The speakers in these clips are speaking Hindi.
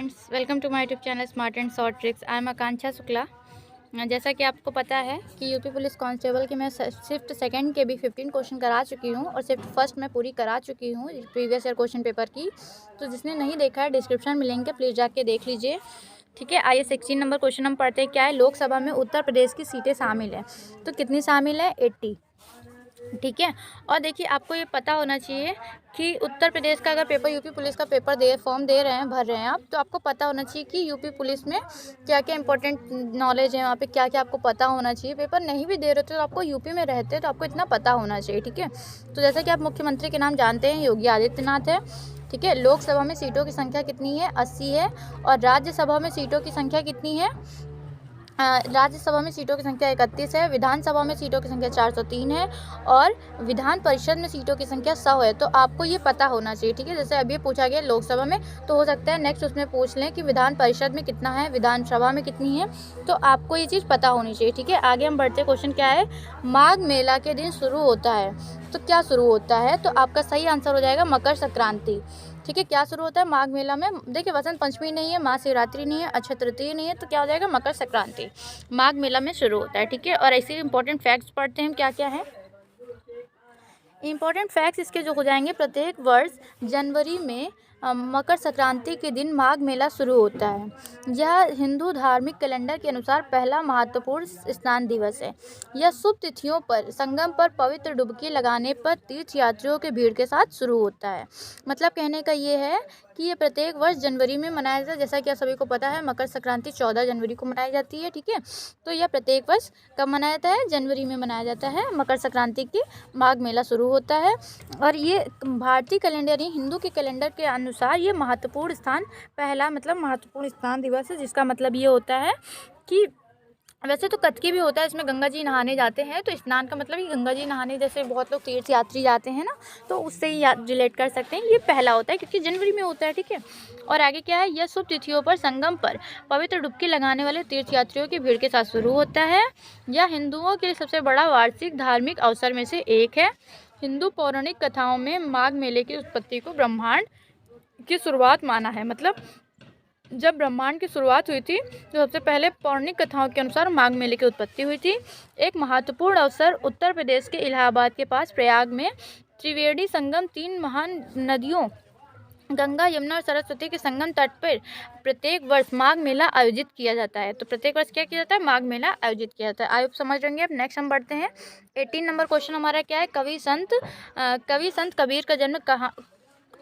Friends, welcome to my YouTube channel smart and short tricks. I am Akanksha Shukla. जैसा कि आपको पता है कि यूपी पुलिस कांस्टेबल की मैं शिफ्ट सेकंड के भी 15 क्वेश्चन करा चुकी हूं और शिफ्ट फर्स्ट में पूरी करा चुकी हूं प्रीवियस ईयर क्वेश्चन पेपर की। तो जिसने नहीं देखा है डिस्क्रिप्शन में लिंक है, प्लीज़ जाके देख लीजिए। ठीक है, आइए 16 नंबर क्वेश्चन हम पढ़ते हैं। क्या है? लोकसभा में उत्तर प्रदेश की सीटें शामिल है। तो कितनी शामिल है? 80। ठीक है, और देखिए आपको ये पता होना चाहिए कि उत्तर प्रदेश का अगर पेपर यूपी पुलिस का पेपर फॉर्म दे रहे हैं, भर रहे हैं आप, तो आपको पता होना चाहिए कि यूपी पुलिस में क्या क्या इंपॉर्टेंट नॉलेज है, वहाँ पे क्या क्या आपको पता होना चाहिए। पेपर नहीं भी दे रहे थे तो आपको यूपी में रहते तो आपको इतना पता होना चाहिए। ठीक है, तो जैसे कि आप मुख्यमंत्री के नाम जानते हैं, योगी आदित्यनाथ है। ठीक है, लोकसभा में सीटों की संख्या कितनी है? 80 है। और राज्यसभा में सीटों की संख्या कितनी है? राज्यसभा में सीटों की संख्या 31 है। विधानसभा में सीटों की संख्या 403 है और विधान परिषद में सीटों की संख्या 100 है। तो आपको ये पता होना चाहिए। ठीक है, जैसे अभी पूछा गया लोकसभा में, तो हो सकता है नेक्स्ट उसमें पूछ लें कि विधान परिषद में कितना है, विधानसभा में कितनी है। तो आपको ये चीज़ पता होनी चाहिए। ठीक है, आगे हम बढ़ते। क्वेश्चन क्या है? माघ मेला के दिन शुरू होता है। तो क्या शुरू होता है? तो आपका सही आंसर हो जाएगा मकर संक्रांति। ठीक है, क्या शुरू होता है माघ मेला में? देखिए, वसंत पंचमी नहीं है, महाशिवरात्रि नहीं है, अक्षय तृतीया नहीं है, तो क्या हो जाएगा? मकर संक्रांति माघ मेला में शुरू होता है। ठीक है, और ऐसे इंपॉर्टेंट फैक्ट्स पढ़ते हैं हम, क्या क्या है इंपॉर्टेंट फैक्ट्स इसके जो हो जाएंगे। प्रत्येक वर्ष जनवरी में मकर संक्रांति के दिन माघ मेला शुरू होता है। यह हिंदू धार्मिक कैलेंडर के अनुसार पहला महत्वपूर्ण स्नान दिवस है। यह शुभ तिथियों पर संगम पर पवित्र डुबकी लगाने पर तीर्थ यात्रियों के भीड़ के साथ शुरू होता है। मतलब कहने का ये है कि ये प्रत्येक वर्ष जनवरी में मनाया जाता है। जैसा कि आप सभी को पता है, मकर संक्रांति 14 जनवरी को मनाई जाती है। ठीक है, तो यह प्रत्येक वर्ष कब मनाया जाता है? जनवरी में मनाया जाता है। मकर संक्रांति की माघ मेला शुरू होता है और ये भारतीय कैलेंडर यानी हिंदू के कैलेंडर के अनुसार ये महत्वपूर्ण स्थान पहला मतलब महत्वपूर्ण स्थान दिवस है। जिसका मतलब ये होता है कि वैसे तो कतकी भी होता है, इसमें गंगा जी नहाने जाते हैं, तो स्नान का मतलब ही गंगा जी नहाने, जैसे बहुत लोग तीर्थ यात्री जाते हैं ना, तो उससे ही रिलेट कर सकते हैं। ये पहला होता है क्योंकि जनवरी में होता है। ठीक है, और आगे क्या है? यह शुभ तिथियों पर संगम पर पवित्र डुबकी लगाने वाले तीर्थ यात्रियों की भीड़ के साथ शुरू होता है। यह हिंदुओं के लिए सबसे बड़ा वार्षिक धार्मिक अवसर में से एक है। हिंदू पौराणिक कथाओं में माघ मेले की उत्पत्ति को ब्रह्मांड की शुरुआत माना है। मतलब जब ब्रह्मांड की शुरुआत हुई थी तो सबसे पहले पौराणिक कथाओं के अनुसार माघ मेले की उत्पत्ति हुई थी। एक महत्वपूर्ण अवसर उत्तर प्रदेश के इलाहाबाद के पास प्रयाग में त्रिवेणी संगम, 3 महान नदियों गंगा, यमुना और सरस्वती के संगम तट पर प्रत्येक वर्ष माघ मेला आयोजित किया जाता है। तो प्रत्येक वर्ष क्या किया जाता है? माघ मेला आयोजित किया जाता है। आप समझ रहेंगे। अब नेक्स्ट हम बढ़ते हैं। 18 नंबर क्वेश्चन हमारा क्या है? कवि संत कबीर का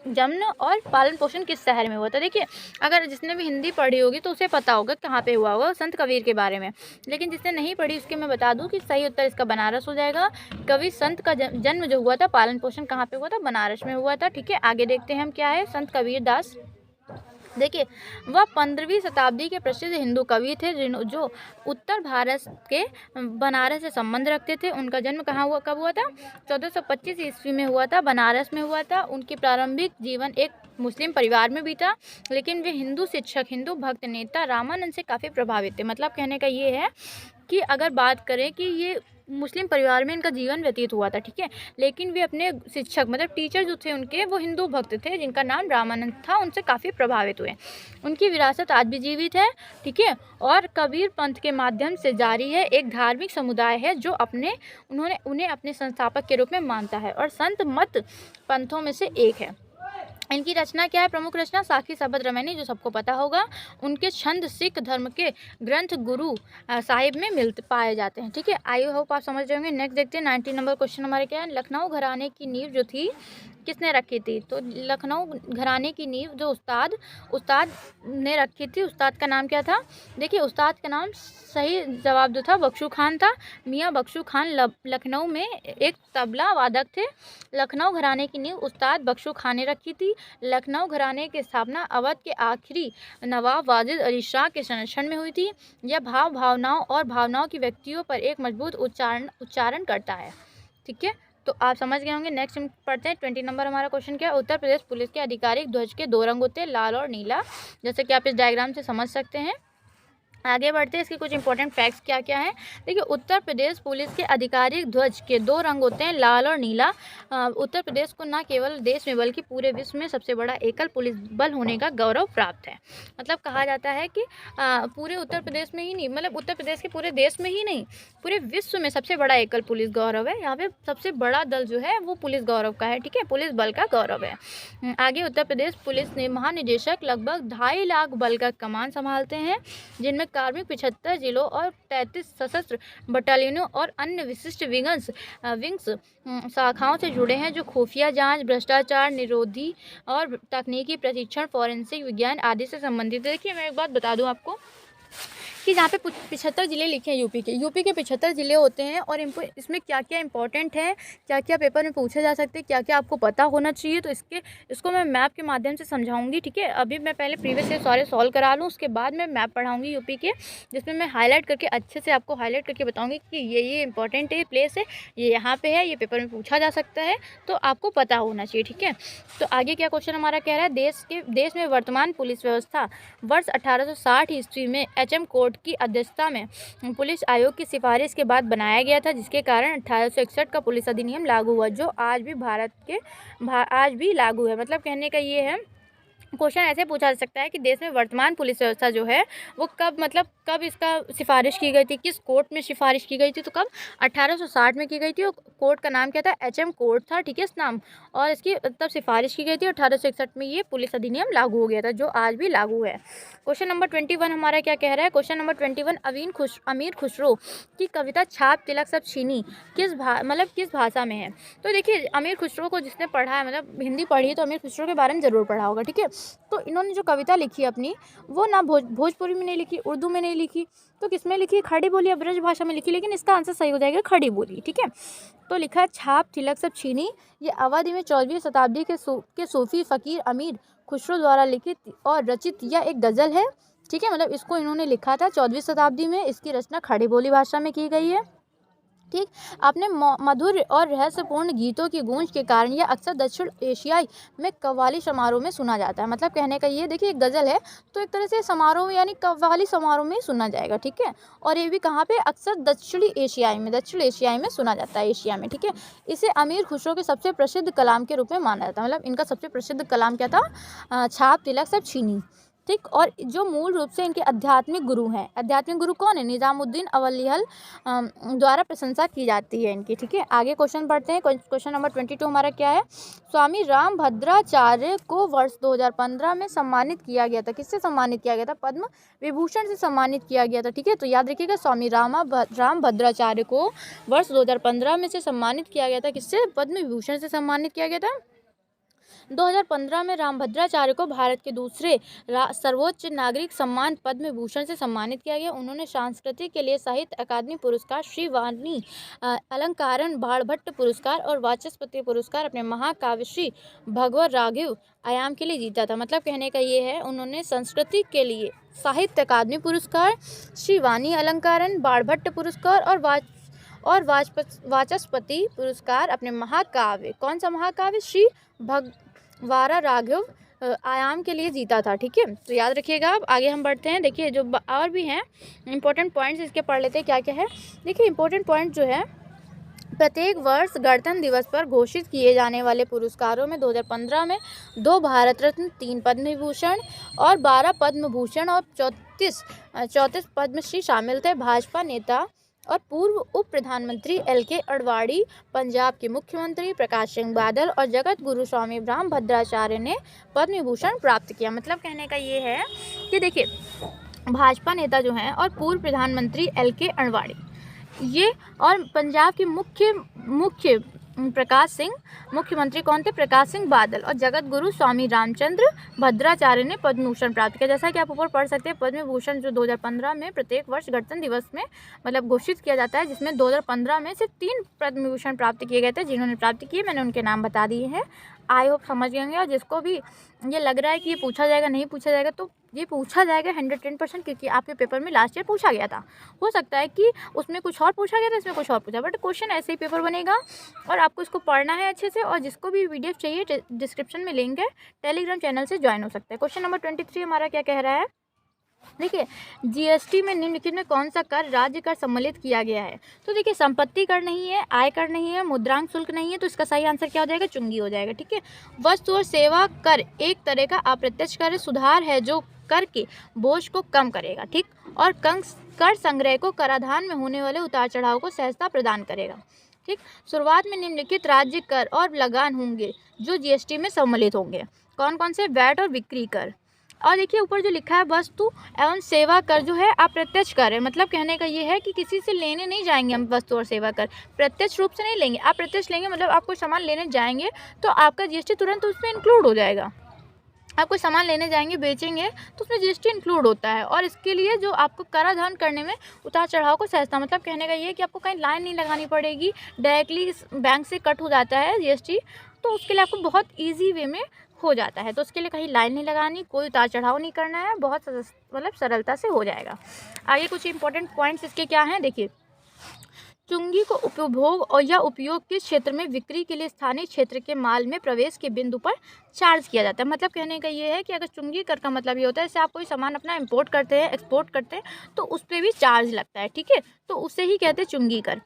जन्म और पालन पोषण किस शहर में हुआ था? देखिए, अगर जिसने भी हिंदी पढ़ी होगी तो उसे पता होगा कहाँ पे हुआ होगा संत कबीर के बारे में, लेकिन जिसने नहीं पढ़ी उसके मैं बता दूं कि सही उत्तर इसका बनारस हो जाएगा। कवि संत का जन्म जो हुआ था, पालन पोषण कहाँ पे हुआ था? बनारस में हुआ था। ठीक है, आगे देखते हैं हम क्या है। संत कबीर दास, देखिए, वह 15वीं शताब्दी के प्रसिद्ध हिंदू कवि थे जो उत्तर भारत के बनारस से संबंध रखते थे। उनका जन्म कब हुआ था? 1425 ईस्वी में हुआ था, बनारस में हुआ था। उनकी प्रारंभिक जीवन एक मुस्लिम परिवार में बीता, लेकिन वे हिंदू शिक्षक, हिंदू भक्त नेता रामानंद से काफ़ी प्रभावित थे। मतलब कहने का ये है कि अगर बात करें कि ये मुस्लिम परिवार में इनका जीवन व्यतीत हुआ था। ठीक है, लेकिन वे अपने शिक्षक मतलब टीचर जो थे उनके, वो हिंदू भक्त थे जिनका नाम रामानंद था, उनसे काफ़ी प्रभावित हुए। उनकी विरासत आज भी जीवित है। ठीक है, और कबीर पंथ के माध्यम से जारी है, एक धार्मिक समुदाय है जो उन्हें अपने संस्थापक के रूप में मानता है और संत मत पंथों में से एक है। इनकी रचना क्या है? प्रमुख रचना साखी शबद रामायणी, जो सबको पता होगा। उनके छंद सिख धर्म के ग्रंथ गुरु साहिब में पाए जाते हैं। ठीक है, आई होप आप समझ रहे होंगे। नेक्स्ट देखते हैं। 19 नंबर क्वेश्चन हमारे क्या है? लखनऊ घराने की नींव जो थी किसने रखी थी? तो लखनऊ घराने की नींव जो उस्ताद ने रखी थी, उस्ताद का नाम क्या था? देखिए, उस्ताद का नाम सही जवाब जो था बख्शू खान था। मियाँ बख्शू खान लखनऊ में एक तबला वादक थे। लखनऊ घराने की नींव उस्ताद बख्शू खान ने रखी थी। लखनऊ घराने की स्थापना अवध के आखिरी नवाब वाजिद अली शाह के संरक्षण में हुई थी। यह भावनाओं की व्यक्तियों पर एक मजबूत उच्चारण करता है। ठीक है, तो आप समझ गए होंगे। नेक्स्ट हम पढ़ते हैं। 20 नंबर हमारा क्वेश्चन क्या है? उत्तर प्रदेश पुलिस के आधिकारिक ध्वज के 2 रंग होते हैं, लाल और नीला, जैसे कि आप इस डायग्राम से समझ सकते हैं। आगे बढ़ते हैं, इसके कुछ इंपॉर्टेंट फैक्ट्स क्या क्या हैं। देखिए, उत्तर प्रदेश पुलिस के आधिकारिक ध्वज के 2 रंग होते हैं, लाल और नीला। उत्तर प्रदेश को न केवल देश में बल्कि पूरे विश्व में सबसे बड़ा एकल पुलिस बल होने का गौरव प्राप्त है। मतलब कहा जाता है कि पूरे उत्तर प्रदेश में ही नहीं, मतलब उत्तर प्रदेश के पूरे देश में ही नहीं, पूरे विश्व में सबसे बड़ा एकल पुलिस गौरव है। यहाँ पे सबसे बड़ा दल जो है वो पुलिस गौरव का है, ठीक है, पुलिस बल का गौरव है। आगे, उत्तर प्रदेश पुलिस ने महानिदेशक लगभग 2.5 लाख बल का कमान संभालते हैं, जिनमें कार्मिक 75 जिलों और 33 सशस्त्र बटालियनों और अन्य विशिष्ट विंग्स शाखाओं से जुड़े हैं, जो खुफिया जांच, भ्रष्टाचार निरोधी और तकनीकी प्रशिक्षण, फॉरेंसिक विज्ञान आदि से संबंधित है। देखिए, मैं एक बात बता दूं आपको कि जहाँ पे 75 ज़िले लिखे हैं यूपी के 75 ज़िले होते हैं, और इसमें क्या क्या इंपॉर्टेंट है, क्या क्या पेपर में पूछे जा सकते हैं, क्या क्या आपको पता होना चाहिए, तो इसको मैं मैप के माध्यम से समझाऊंगी, ठीक है। अभी मैं पहले प्रीवियस ईयर सारे सॉल्व करा लूँ, उसके बाद मैं मैप पढ़ाऊँगी यूपी के, जिसमें मैं हाईलाइट करके अच्छे से आपको हाईलाइट करके बताऊँगी कि ये इंपॉर्टेंट है, प्लेस है, ये यहाँ पर है, ये पेपर में पूछा जा सकता है, तो आपको पता होना चाहिए, ठीक है। तो आगे क्या क्वेश्चन हमारा कह रहा है, देश में वर्तमान पुलिस व्यवस्था वर्ष 1860 ईस्वी में HM कोर्ट की अध्यक्षता में पुलिस आयोग की सिफारिश के बाद बनाया गया था, जिसके कारण 1861 का पुलिस अधिनियम लागू हुआ, जो आज भी लागू है। मतलब कहने का ये है, क्वेश्चन ऐसे पूछा जा सकता है कि देश में वर्तमान पुलिस व्यवस्था जो है वो कब इसका सिफारिश की गई थी, किस कोर्ट में सिफारिश की गई थी, तो कब 1860 में की गई थी, और कोर्ट का नाम क्या था, HM कोर्ट था, ठीक है, इस नाम, और इसकी तब सिफारिश की गई थी, 1861 में ये पुलिस अधिनियम लागू हो गया था, जो आज भी लागू है। क्वेश्चन नंबर 21 हमारा क्या कह रहा है, क्वेश्चन नंबर 21, अमीर खुसरो की कविता छाप तिलक सब छीनी किस भाषा में है। तो देखिए, अमीर खुसरो को जिसने पढ़ा है, मतलब हिंदी पढ़ी है, तो अमीर खुसरो के बारे में ज़रूर पढ़ा होगा, ठीक है। तो इन्होंने जो कविता लिखी अपनी, वो ना भोजपुरी में नहीं लिखी, उर्दू में नहीं लिखी, तो किस में लिखी, खड़ी बोली या ब्रज भाषा में लिखी, लेकिन इसका आंसर सही हो जाएगा खड़ी बोली, ठीक है। तो लिखा है छाप तिलक सब छीनी, ये अवधि में 14वीं शताब्दी के सूफी फ़कीर अमीर खुसरो द्वारा लिखित और रचित यह एक गज़ल है, ठीक है। मतलब इसको इन्होंने लिखा था 14वीं शताब्दी में, इसकी रचना खड़ी बोली भाषा में की गई है, ठीक। अपने मधुर और रहस्यपूर्ण गीतों की गूंज के कारण यह अक्सर दक्षिण एशियाई में कव्वाली समारोह में सुना जाता है। मतलब कहने का ये, देखिए, एक गज़ल है, तो एक तरह से समारोह यानी कव्वाली समारोह में सुना जाएगा, ठीक है। और ये भी कहाँ पे, अक्सर दक्षिण एशियाई में सुना जाता है, एशिया में, ठीक है। इसे अमीर खुसरो के सबसे प्रसिद्ध कलाम के रूप में माना जाता है। मतलब इनका सबसे प्रसिद्ध कलाम क्या था, छाप तिलक सब छीनी, ठीक। और जो मूल रूप से इनके आध्यात्मिक गुरु हैं, आध्यात्मिक गुरु कौन है, निजामुद्दीन अवलिहल द्वारा प्रशंसा की जाती है इनकी, ठीक है। आगे क्वेश्चन पढ़ते हैं, क्वेश्चन नंबर 22 हमारा क्या है, स्वामी रामभद्राचार्य को वर्ष 2015 में सम्मानित किया गया था, किससे सम्मानित किया गया था, पद्म विभूषण से सम्मानित किया गया था, ठीक है। तो याद रखिएगा, स्वामी रामभद्राचार्य को वर्ष 2015 में से सम्मानित किया गया था, किससे, पद्म विभूषण से सम्मानित किया गया था। 2015 में रामभद्राचार्य को भारत के दूसरे सर्वोच्च नागरिक सम्मान पद्म विभूषण से सम्मानित किया गया। उन्होंने संस्कृति के लिए साहित्य अकादमी पुरस्कार, श्री वाणी अलंकारण बाणभट्ट पुरस्कार और वाचस्पति पुरस्कार अपने महाकाव्य श्री भगवत राघव आयाम के लिए जीता था। मतलब कहने का ये है, उन्होंने संस्कृति के लिए साहित्य अकादमी पुरस्कार, श्री वाणी अलंकारण बाणभट्ट पुरस्कार और वाचस्पति पुरस्कार अपने महाकाव्य, कौन सा महाकाव्य, श्री भगवारा राघव आयाम के लिए जीता था, ठीक है। तो याद रखिएगा। अब आगे हम बढ़ते हैं। देखिए, जो और भी हैं इंपॉर्टेंट पॉइंट्स, इसके पढ़ लेते हैं क्या क्या है। देखिए, इंपॉर्टेंट पॉइंट जो है, प्रत्येक वर्ष गणतंत्र दिवस पर घोषित किए जाने वाले पुरस्कारों में 2015 में 2 भारत रत्न, 3 पद्म विभूषण और 12 पद्म भूषण और 34 पद्मश्री शामिल थे। भाजपा नेता और पूर्व उप प्रधानमंत्री LK अडवाणी, पंजाब के मुख्यमंत्री प्रकाश सिंह बादल और जगत गुरु स्वामी रामभद्राचार्य ने पद्म विभूषण प्राप्त किया। मतलब कहने का ये है कि देखिए, भाजपा नेता जो हैं और पूर्व प्रधानमंत्री LK अडवाणी, ये, और पंजाब के मुख्य प्रकाश सिंह, मुख्यमंत्री कौन थे, प्रकाश सिंह बादल, और जगत गुरु स्वामी रामचंद्र भद्राचार्य ने पद्म भूषण प्राप्त किया। जैसा कि आप ऊपर पढ़ सकते हैं, पद्म भूषण जो 2015 में प्रत्येक वर्ष गणतंत्र दिवस में मतलब घोषित किया जाता है, जिसमें 2015 में सिर्फ 3 पद्म विभूषण प्राप्त किए गए थे। जिन्होंने प्राप्त किए, मैंने उनके नाम बता दिए हैं, आई होप समझ गए होंगे। और जिसको भी ये लग रहा है कि ये पूछा जाएगा, नहीं पूछा जाएगा, तो ये पूछा जाएगा 110%, क्योंकि आपके पेपर में लास्ट ईयर पूछा गया था। हो सकता है कि उसमें कुछ और पूछा गया था, इसमें कुछ और पूछा, बट क्वेश्चन ऐसे ही पेपर बनेगा और आपको इसको पढ़ना है अच्छे से। और जिसको भी PDF चाहिए, डिस्क्रिप्शन में लिंक है, टेलीग्राम चैनल से ज्वाइन हो सकता है। क्वेश्चन नंबर 23 हमारा क्या कह रहा है, देखिए, जीएसटी में निम्नलिखित में कौन सा कर राज्य कर सम्मिलित किया गया है? तो देखिए, संपत्ति कर नहीं है, आय कर नहीं है, मुद्रांक शुल्क नहीं है, तो इसका सही आंसर क्या हो जाएगा? चुंगी हो जाएगा। ठीक है, वस्तु और सेवा कर एक तरह का अप्रत्यक्ष कर सुधार है जो कर के बोझ को कम करेगा। ठीक, और कर संग्रह को कराधान में होने वाले उतार चढ़ाव को सहजता प्रदान करेगा। ठीक, शुरुआत में निम्नलिखित राज्य कर और लगान होंगे जो जीएसटी में सम्मिलित होंगे। कौन कौन से? वैट और बिक्री कर। और देखिए, ऊपर जो लिखा है वस्तु एवं सेवा कर जो है अप्रत्यक्ष कर है। मतलब कहने का ये है कि किसी से लेने नहीं जाएंगे हम वस्तु और सेवा कर, प्रत्यक्ष रूप से नहीं लेंगे, अप्रत्यक्ष लेंगे। मतलब आप कोई सामान लेने जाएंगे तो आपका जीएसटी तुरंत उसमें इंक्लूड हो जाएगा। आप कोई सामान लेने जाएंगे, बेचेंगे, तो उसमें जीएसटी इंक्लूड होता है। और इसके लिए जो आपको कराधान करने में उतार चढ़ाव को सहजता, मतलब कहने का ये है कि आपको कहीं लाइन नहीं लगानी पड़ेगी, डायरेक्टली बैंक से कट हो जाता है जीएसटी, तो उसके लिए आपको बहुत ईजी वे में हो जाता है। तो उसके लिए कहीं लाइन नहीं लगानी, कोई उतार चढ़ाव नहीं करना है, बहुत मतलब सरलता से हो जाएगा। आगे कुछ इंपॉर्टेंट पॉइंट्स इसके क्या हैं, देखिए। चुंगी को उपभोग और या उपयोग के क्षेत्र में बिक्री के लिए स्थानीय क्षेत्र के माल में प्रवेश के बिंदु पर चार्ज किया जाता है। मतलब कहने का ये है कि अगर चुंगी कर का मतलब ये होता है, जैसे आप कोई सामान अपना इंपोर्ट करते हैं, एक्सपोर्ट करते हैं, तो उस पर भी चार्ज लगता है। ठीक है, तो उसे ही कहते हैं चुंगी कर।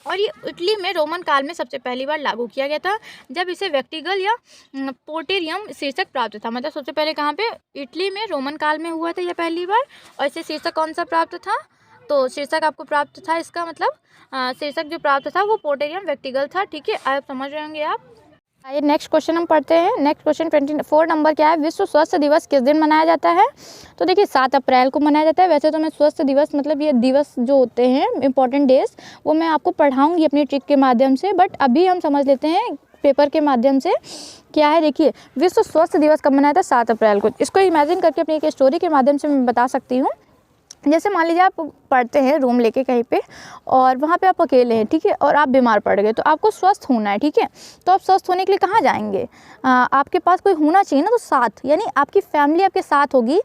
और ये इटली में रोमन काल में सबसे पहली बार लागू किया गया था, जब इसे व्यक्तिगत या पोटेरियम शीर्षक प्राप्त था। मतलब सबसे पहले कहाँ पे? इटली में रोमन काल में हुआ था यह पहली बार। और इसे शीर्षक कौन सा प्राप्त था? तो शीर्षक आपको प्राप्त था, इसका मतलब शीर्षक जो प्राप्त था वो पोटेरियम व्यक्तिगत था। ठीक है, आप समझ रहे होंगे आप। आइए नेक्स्ट क्वेश्चन हम पढ़ते हैं। नेक्स्ट क्वेश्चन 24 नंबर क्या है? विश्व स्वास्थ्य दिवस किस दिन मनाया जाता है? तो देखिए, 7 अप्रैल को मनाया जाता है। वैसे तो मैं स्वास्थ्य दिवस मतलब ये दिवस जो होते हैं इंपॉर्टेंट डेज, वो मैं आपको पढ़ाऊंगी अपनी ट्रिक के माध्यम से, बट अभी हम समझ लेते हैं पेपर के माध्यम से क्या है। देखिए, विश्व स्वास्थ्य दिवस कब मनाया था? 7 अप्रैल को। इसको इमेजिन करके अपनी एक स्टोरी के माध्यम से मैं बता सकती हूँ। जैसे मान लीजिए आप पढ़ते हैं रूम लेके कहीं पे, और वहाँ पे आप अकेले हैं, ठीक है, और आप बीमार पड़ गए, तो आपको स्वस्थ होना है। ठीक है, तो आप स्वस्थ होने के लिए कहाँ जाएंगे? आपके पास कोई होना चाहिए ना, तो साथ, यानी आपकी फैमिली आपके साथ होगी।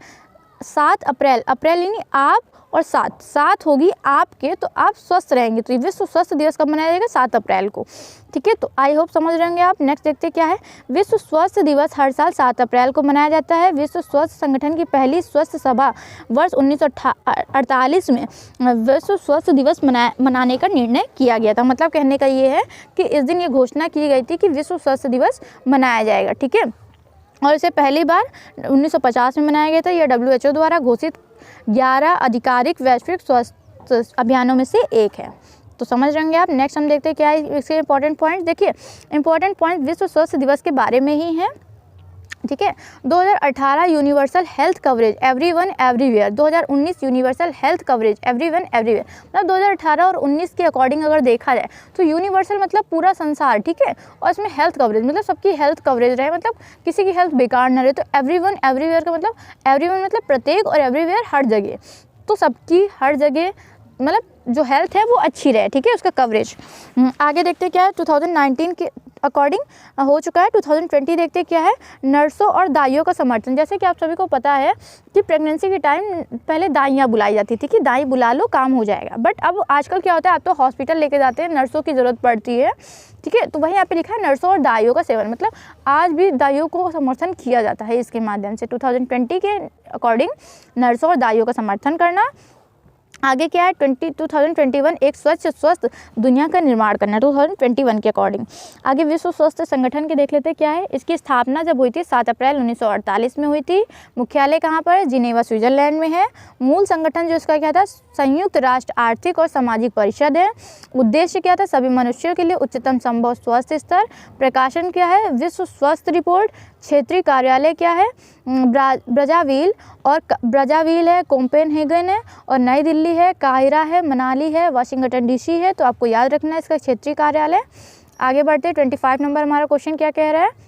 7 अप्रैल, अप्रैल यानी आप, और साथ होगी आपके, तो आप स्वस्थ रहेंगे। तो ये विश्व स्वास्थ्य दिवस कब मनाया जाएगा? 7 अप्रैल को। ठीक है, तो आई होप समझ रहे होंगे आप। नेक्स्ट देखते क्या है। विश्व स्वास्थ्य दिवस हर साल 7 अप्रैल को मनाया जाता है। विश्व स्वास्थ्य संगठन की पहली स्वास्थ्य सभा वर्ष 1948 में विश्व स्वास्थ्य दिवस मनाने का निर्णय किया गया था। मतलब कहने का ये है कि इस दिन ये घोषणा की गई थी कि विश्व स्वास्थ्य दिवस मनाया जाएगा। ठीक है, और इसे पहली बार 1950 में मनाया गया था। यह WHO द्वारा घोषित 11 आधिकारिक वैश्विक स्वास्थ्य अभियानों में से एक है। तो समझ रहे होंगे आप। नेक्स्ट हम देखते हैं क्या है इसके इंपॉर्टेंट पॉइंट। देखिए, इंपॉर्टेंट पॉइंट विश्व स्वास्थ्य दिवस के बारे में ही है। ठीक है, 2018 universal health coverage everyone everywhere, 2019 universal health coverage everyone everywhere. मतलब 2018 और 19 के अकॉर्डिंग अगर देखा जाए तो यूनिवर्सल मतलब पूरा संसार, ठीक है, और इसमें हेल्थ कवरेज मतलब सबकी हेल्थ कवरेज रहे, मतलब किसी की हेल्थ बेकार न रहे। तो एवरीवन एवरीवेयर का मतलब, एवरीवन मतलब प्रत्येक, और एवरीवेयर हर जगह, तो सबकी हर जगह मतलब जो हेल्थ है वो अच्छी रहे। ठीक है, उसका कवरेज। आगे देखते हैं क्या है। 2019 के अकॉर्डिंग हो चुका है। 2020 देखते क्या है। नर्सों और दाइयों का समर्थन। जैसे कि आप सभी को पता है कि प्रेगनेंसी के टाइम पहले दाइयाँ बुलाई जाती थी कि दाई बुला लो, काम हो जाएगा। बट अब आजकल क्या होता है, आप तो हॉस्पिटल लेके जाते हैं, नर्सों की ज़रूरत पड़ती है। ठीक है, तो वहीं यहाँ पे लिखा है नर्सों और दाइयों का सेवन, मतलब आज भी दाइयों को समर्थन किया जाता है इसके माध्यम से। 2020 के अकॉर्डिंग नर्सों और दाइयों का समर्थन करना। आगे क्या है। 2021 एक स्वस्थ दुनिया का निर्माण करना, 2021 के अकॉर्डिंग। आगे विश्व स्वास्थ्य संगठन के देख लेते हैं क्या है। इसकी स्थापना जब हुई थी 7 अप्रैल 1948 में हुई थी। मुख्यालय कहाँ पर है? जिनेवा स्विट्जरलैंड में है। मूल संगठन जो इसका क्या था, संयुक्त राष्ट्र आर्थिक और सामाजिक परिषद है। उद्देश्य क्या था, सभी मनुष्यों के लिए उच्चतम संभव स्वास्थ्य स्तर। प्रकाशन क्या है, विश्व स्वास्थ्य रिपोर्ट। क्षेत्रीय कार्यालय क्या है, ब्राज़ाविल है, कोपेनहेगन है, और नई दिल्ली है, काहिरा है, मनाली है, वाशिंगटन डीसी है। तो आपको याद रखना है इसका क्षेत्रीय कार्यालय। आगे बढ़ते 25 नंबर हमारा क्वेश्चन क्या कह रहा है।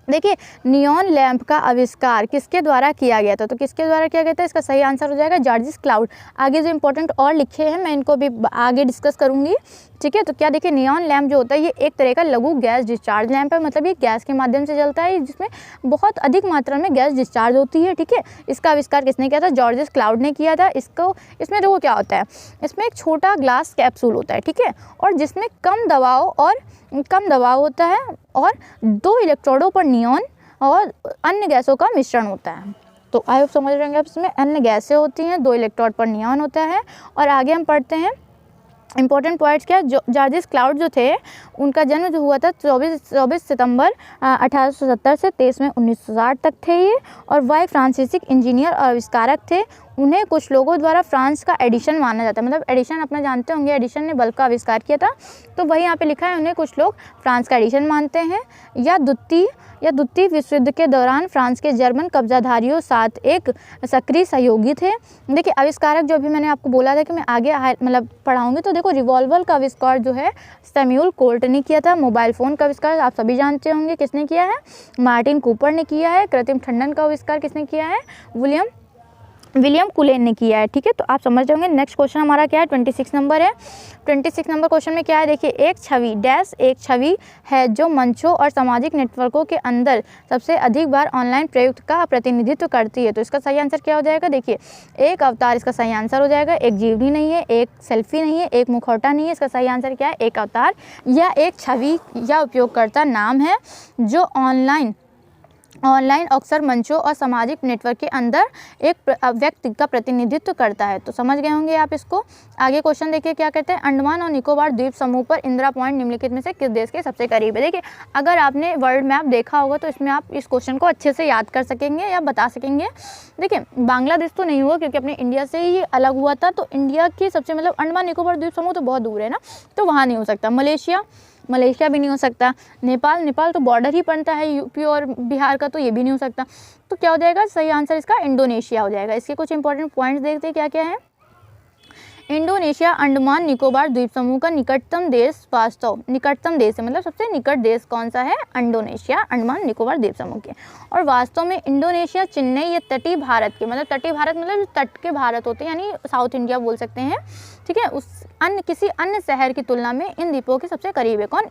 देखिए, नियॉन लैंप का आविष्कार किसके द्वारा किया गया था? तो किसके द्वारा किया गया था, इसका सही आंसर हो जाएगा जॉर्जिस क्लाउड। आगे जो इंपॉर्टेंट और लिखे हैं मैं इनको भी आगे डिस्कस करूंगी। ठीक है, तो क्या देखिए, नियॉन लैंप जो होता है ये एक तरह का लघु गैस डिस्चार्ज लैंप है। मतलब ये गैस के माध्यम से जलता है, जिसमें बहुत अधिक मात्रा में गैस डिस्चार्ज होती है। ठीक है, इसका आविष्कार किसने किया था? जॉर्जिस क्लाउड ने किया था। इसमें देखो क्या होता है, इसमें एक छोटा ग्लास कैप्सूल होता है, ठीक है, और जिसमें कम दबाव होता है, और 2 इलेक्ट्रोडों पर नियॉन और अन्य गैसों का मिश्रण होता है। तो आई होप समझ रहे होंगे आप इसमें अन्य गैसें होती हैं, 2 इलेक्ट्रोड पर नियॉन होता है। और आगे हम पढ़ते हैं इंपॉर्टेंट पॉइंट्स क्या। जॉर्जिस क्लाउड जो थे उनका जन्म जो हुआ था 24 सितंबर 1870 से 23 मई 1960 तक थे ये, और वह एक फ्रांसीसी इंजीनियर और आविष्कारक थे। उन्हें कुछ लोगों द्वारा फ्रांस का एडिशन माना जाता है, मतलब एडिशन अपना जानते होंगे, एडिशन ने बल्ब का आविष्कार किया था, तो वही यहाँ पे लिखा है उन्हें कुछ लोग फ्रांस का एडिशन मानते हैं। या द्वितीय विश्व युद्ध के दौरान फ्रांस के जर्मन कब्जाधारियों साथ एक सक्रिय सहयोगी थे। देखिए आविष्कारक जो भी मैंने आपको बोला था कि मैं आगे मतलब पढ़ाऊंगी, तो देखो रिवॉल्वर का आविष्कार जो है सैमुअल कोल्ट ने किया था। मोबाइल फ़ोन का आविष्कार आप सभी जानते होंगे किसने किया है, मार्टिन कूपर ने किया है। कृत्रिम ठंडन का आविष्कार किसने किया है, विलियम कुलेन ने किया है। ठीक है, तो आप समझ रहे होंगे। नेक्स्ट क्वेश्चन हमारा क्या है, 26 नंबर है। 26 नंबर क्वेश्चन में क्या है, देखिए एक छवि है जो मंचों और सामाजिक नेटवर्कों के अंदर सबसे अधिक बार ऑनलाइन प्रयुक्त का प्रतिनिधित्व करती है। तो इसका सही आंसर क्या हो जाएगा, देखिए एक अवतार इसका सही आंसर हो जाएगा। एक जीवनी नहीं है, एक सेल्फी नहीं है, एक मुखौटा नहीं है, इसका सही आंसर क्या है, एक अवतार या एक छवि या उपयोगकर्ता नाम है जो ऑनलाइन अक्सर मंचों और सामाजिक नेटवर्क के अंदर एक व्यक्ति का प्रतिनिधित्व करता है। तो समझ गए होंगे आप इसको। आगे क्वेश्चन देखिए क्या कहते हैं, अंडमान और निकोबार द्वीप समूह पर इंदिरा पॉइंट निम्नलिखित में से किस देश के सबसे करीब है। देखिए अगर आपने वर्ल्ड मैप देखा होगा तो इसमें आप इस क्वेश्चन को अच्छे से याद कर सकेंगे या बता सकेंगे। देखिए बांग्लादेश तो नहीं हुआ क्योंकि अपने इंडिया से ही अलग हुआ था, तो इंडिया की सबसे मतलब अंडमान निकोबार द्वीप समूह तो बहुत दूर है ना, तो वहाँ नहीं हो सकता। मलेशिया भी नहीं हो सकता। नेपाल तो बॉर्डर ही बनता है यूपी और बिहार का, तो ये भी नहीं हो सकता। तो क्या हो जाएगा, सही आंसर इसका इंडोनेशिया हो जाएगा। इसके कुछ इंपॉर्टेंट पॉइंट्स देखते हैं क्या क्या है। इंडोनेशिया अंडमान निकोबार द्वीप समूह का निकटतम देश है, मतलब सबसे निकट देश कौन सा है, इंडोनेशिया अंडमान निकोबार द्वीप समूह के। और वास्तव में इंडोनेशिया, चेन्नई ये तटीय भारत के, मतलब तटीय भारत मतलब तट के भारत होते हैं, यानी साउथ इंडिया बोल सकते हैं। ठीक है, किसी अन्य शहर की तुलना में इन द्वीपों के सबसे करीब है कौन,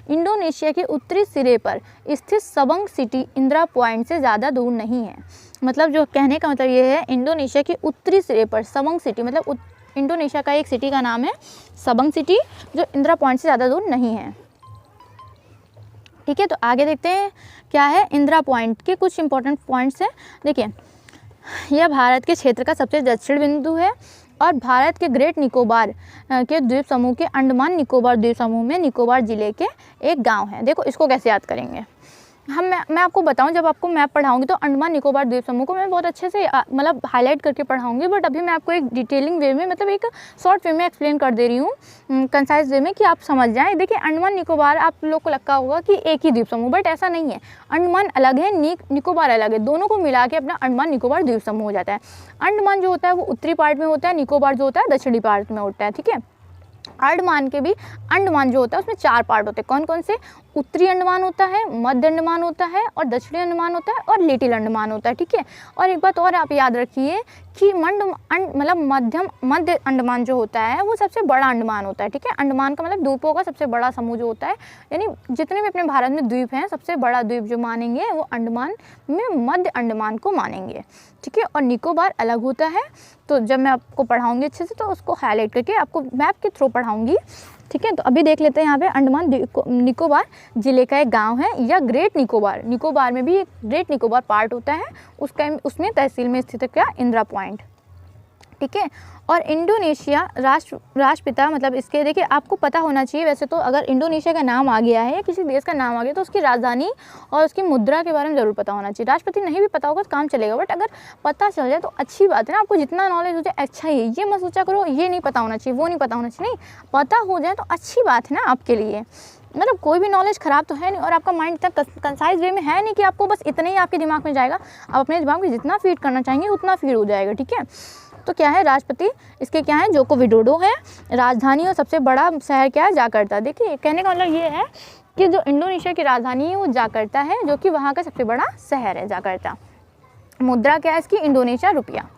इंडोनेशिया के उत्तरी सिरे पर स्थित सबंग सिटी इंदिरा पॉइंट से ज़्यादा दूर नहीं है। मतलब जो कहने का मतलब ये है, इंडोनेशिया के उत्तरी सिरे पर सबंग सिटी, मतलब इंडोनेशिया का एक सिटी का नाम है सबंग सिटी, जो इंदिरा पॉइंट से ज़्यादा दूर नहीं है। ठीक है, तो आगे देखते हैं क्या है, इंदिरा पॉइंट के कुछ इंपॉर्टेंट पॉइंट्स हैं। देखिए यह भारत के क्षेत्र का सबसे दक्षिण बिंदु है और भारत के ग्रेट निकोबार के द्वीप समूह के अंडमान निकोबार द्वीप समूह में निकोबार जिले के एक गांव है। देखो इसको कैसे याद करेंगे मैं आपको बताऊं, जब आपको मैप पढ़ाऊंगी तो अंडमान निकोबार द्वीप समूह को मैं बहुत अच्छे से मतलब हाईलाइट करके पढ़ाऊंगी, बट अभी मैं आपको एक डिटेलिंग वे में, मतलब एक शॉर्ट वे में एक्सप्लेन कर दे रही हूँ, कंसाइज वे में, कि आप समझ जाएं। देखिए अंडमान निकोबार आप लोग को लगता होगा कि एक ही द्वीप समूह, बट ऐसा नहीं है। अंडमान अलग है, निकोबार अलग है, दोनों को मिला के अपना अंडमान निकोबार द्वीप समूह हो जाता है। अंडमान जो होता है वो उत्तरी पार्ट में होता है, निकोबार जो होता है दक्षिणी पार्ट में होता है। ठीक है, अंडमान के भी, अंडमान जो होता है उसमें 4 पार्ट होते हैं। कौन कौन से, उत्तरी अंडमान होता है, मध्य अंडमान होता है और दक्षिणी अंडमान होता है और लिटिल अंडमान होता है। ठीक है, और एक बात और आप याद रखिए कि मतलब मध्य अंडमान जो होता है वो सबसे बड़ा अंडमान होता है। ठीक है, अंडमान का मतलब द्वीपों का सबसे बड़ा समूह जो होता है, यानी जितने भी अपने भारत में द्वीप हैं सबसे बड़ा द्वीप जो मानेंगे वो अंडमान में मध्य अंडमान को मानेंगे। ठीक है, और निकोबार अलग होता है। तो जब मैं आपको पढ़ाऊँगी अच्छे से तो उसको हाईलाइट करके आपको मैप के थ्रू पढ़ाऊँगी। ठीक है, तो अभी देख लेते हैं यहाँ पे अंडमान निकोबार जिले का एक गांव है या ग्रेट निकोबार में भी एक ग्रेट निकोबार पार्ट होता है, उसमें तहसील में स्थित है क्या, इंदिरा पॉइंट। ठीक है, और इंडोनेशिया राष्ट्रपिता, मतलब इसके देखिए आपको पता होना चाहिए वैसे तो, अगर इंडोनेशिया का नाम आ गया है या किसी देश का नाम आ गया तो उसकी राजधानी और उसकी मुद्रा के बारे में ज़रूर पता होना चाहिए। राष्ट्रपति नहीं भी पता होगा तो काम चलेगा, बट अगर पता चल जाए तो अच्छी बात है ना। आपको जितना नॉलेज हो जाए अच्छा ही, ये मत सोचा करो ये नहीं पता होना चाहिए, वो नहीं पता होना चाहिए, नहीं, पता हो जाए तो अच्छी बात है ना आपके लिए। मतलब कोई भी नॉलेज ख़राब तो है नहीं, और आपका माइंड इतना कंसाइज वे में है नहीं कि आपको बस इतना ही आपके दिमाग में जाएगा। आप अपने दिमाग में जितना फीड करना चाहेंगे उतना फीड हो जाएगा। ठीक है, तो क्या है, राष्ट्रपति इसके क्या है, जोको विडोडो है। राजधानी और सबसे बड़ा शहर क्या है, जाकर्ता। देखिए कहने का मतलब ये है कि जो इंडोनेशिया की राजधानी है वो जाकर्ता है, जो कि वहाँ का सबसे बड़ा शहर है जाकर्ता। मुद्रा क्या है इसकी, इंडोनेशिया रुपया।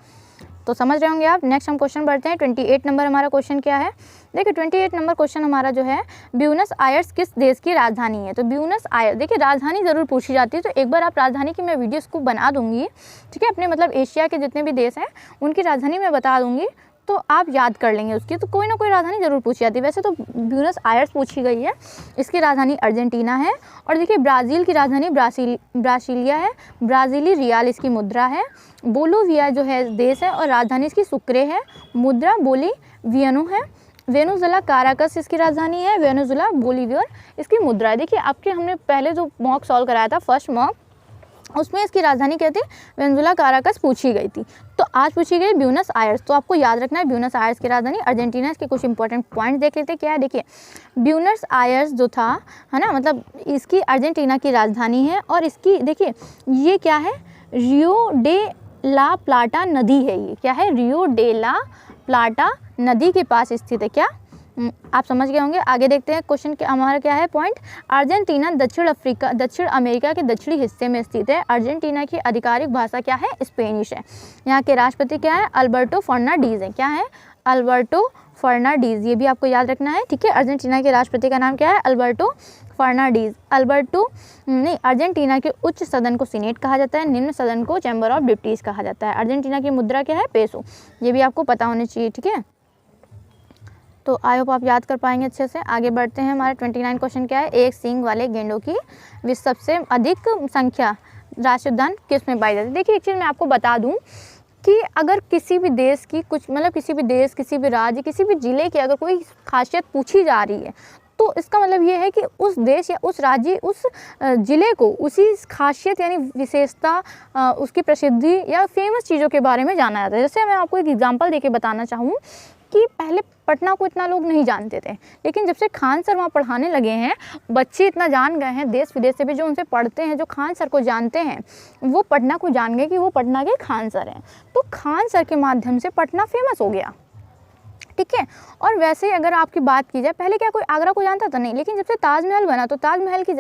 तो समझ रहे होंगे आप। नेक्स्ट हम क्वेश्चन बढ़ते हैं। 28 नंबर हमारा क्वेश्चन क्या है, देखिए 28 नंबर क्वेश्चन हमारा जो है, ब्यूनस आयर्स किस देश की राजधानी है। तो ब्यूनस आयर्स, देखिए राजधानी ज़रूर पूछी जाती है, तो एक बार आप राजधानी की मैं वीडियोस को बना दूंगी। ठीक है, अपने मतलब एशिया के जितने भी देश हैं उनकी राजधानी मैं बता दूंगी, तो आप याद कर लेंगे उसकी, तो कोई ना कोई राजधानी ज़रूर पूछी जाती है। वैसे तो ब्यूनस आयर्स पूछी गई है, इसकी राजधानी अर्जेंटीना है। और देखिए ब्राज़ील की राजधानी ब्रासिलिया है, ब्राज़ीली रियाल इसकी मुद्रा है। बोलोविया जो है देश है और राजधानी इसकी सुक्रे है, मुद्रा बोलीवियनो है। वेनेजुएला काराकस इसकी राजधानी है, वेनेजुएला बोलीवियर इसकी मुद्रा है। देखिए आपके हमने पहले जो मॉक सॉल्व कराया था फर्स्ट मॉक, उसमें इसकी राजधानी क्या थी, वेनेजुएला काराकस पूछी गई थी। तो आज पूछी गई ब्यूनस आयर्स, तो आपको याद रखना है ब्यूनस आयर्स की राजधानी अर्जेंटीना। इसके कुछ इंपॉर्टेंट पॉइंट देख लेते हैं क्या है। देखिए ब्यूनस आयर्स जो था है ना, मतलब इसकी अर्जेंटीना की राजधानी है। और इसकी देखिए ये क्या है, रियो डे ला प्लाटा नदी है। ये क्या है, रियो डे ला प्लाटा नदी के पास स्थित है। क्या आप समझ गए होंगे। आगे देखते हैं क्वेश्चन के हमारा क्या है पॉइंट। अर्जेंटीना दक्षिण अमेरिका के दक्षिणी हिस्से में स्थित है। अर्जेंटीना की आधिकारिक भाषा क्या है, स्पेनिश है। यहाँ के राष्ट्रपति क्या है, अल्बर्टो फर्नांडीज है। क्या है, अल्बर्टो फर्नांडीज, ये भी आपको याद रखना है, ठीक है। अर्जेंटीना के राष्ट्रपति का नाम क्या है, अल्बर्टो फर्नांडीज। अर्जेंटीना के उच्च सदन को सीनेट कहा जाता है, निम्न सदन को चैम्बर ऑफ डिप्टीज कहा जाता है। अर्जेंटीना की मुद्रा क्या है, पेसो, ये भी आपको पता होना चाहिए, ठीक है। तो आई होप आप याद कर पाएंगे अच्छे से। आगे बढ़ते हैं, हमारा 29 क्वेश्चन क्या है, एक सींग वाले गेंडों की सबसे अधिक संख्या राष्ट्रीय उद्यान किस में पाई जाती है। देखिए एक चीज़ मैं आपको बता दूं कि अगर किसी भी देश की कुछ मतलब किसी भी देश, किसी भी राज्य, किसी भी ज़िले की अगर कोई खासियत पूछी जा रही है, तो इसका मतलब ये है कि उस देश या उस राज्य, उस ज़िले को उसी खासियत यानी विशेषता, उसकी प्रसिद्धि या फेमस चीज़ों के बारे में जाना जाता है। जैसे मैं आपको एक एग्जांपल देके बताना चाहूँ कि पहले पटना को इतना लोग नहीं जानते थे, लेकिन जब से खान सर वहाँ पढ़ाने लगे हैं, बच्चे इतना जान गए हैं, देश विदेश से भी जो उनसे पढ़ते हैं, जो खान सर को जानते हैं, वो पटना को जान गए कि वो पटना के खान सर हैं। तो खान सर के माध्यम से पटना फेमस हो गया, ठीक है। और वैसे ही अगर आपकी बात की जाए, पहले क्या कोई आगरा को जानता था, नहीं, लेकिन जब से ताजमहल बना तो ताजमहल की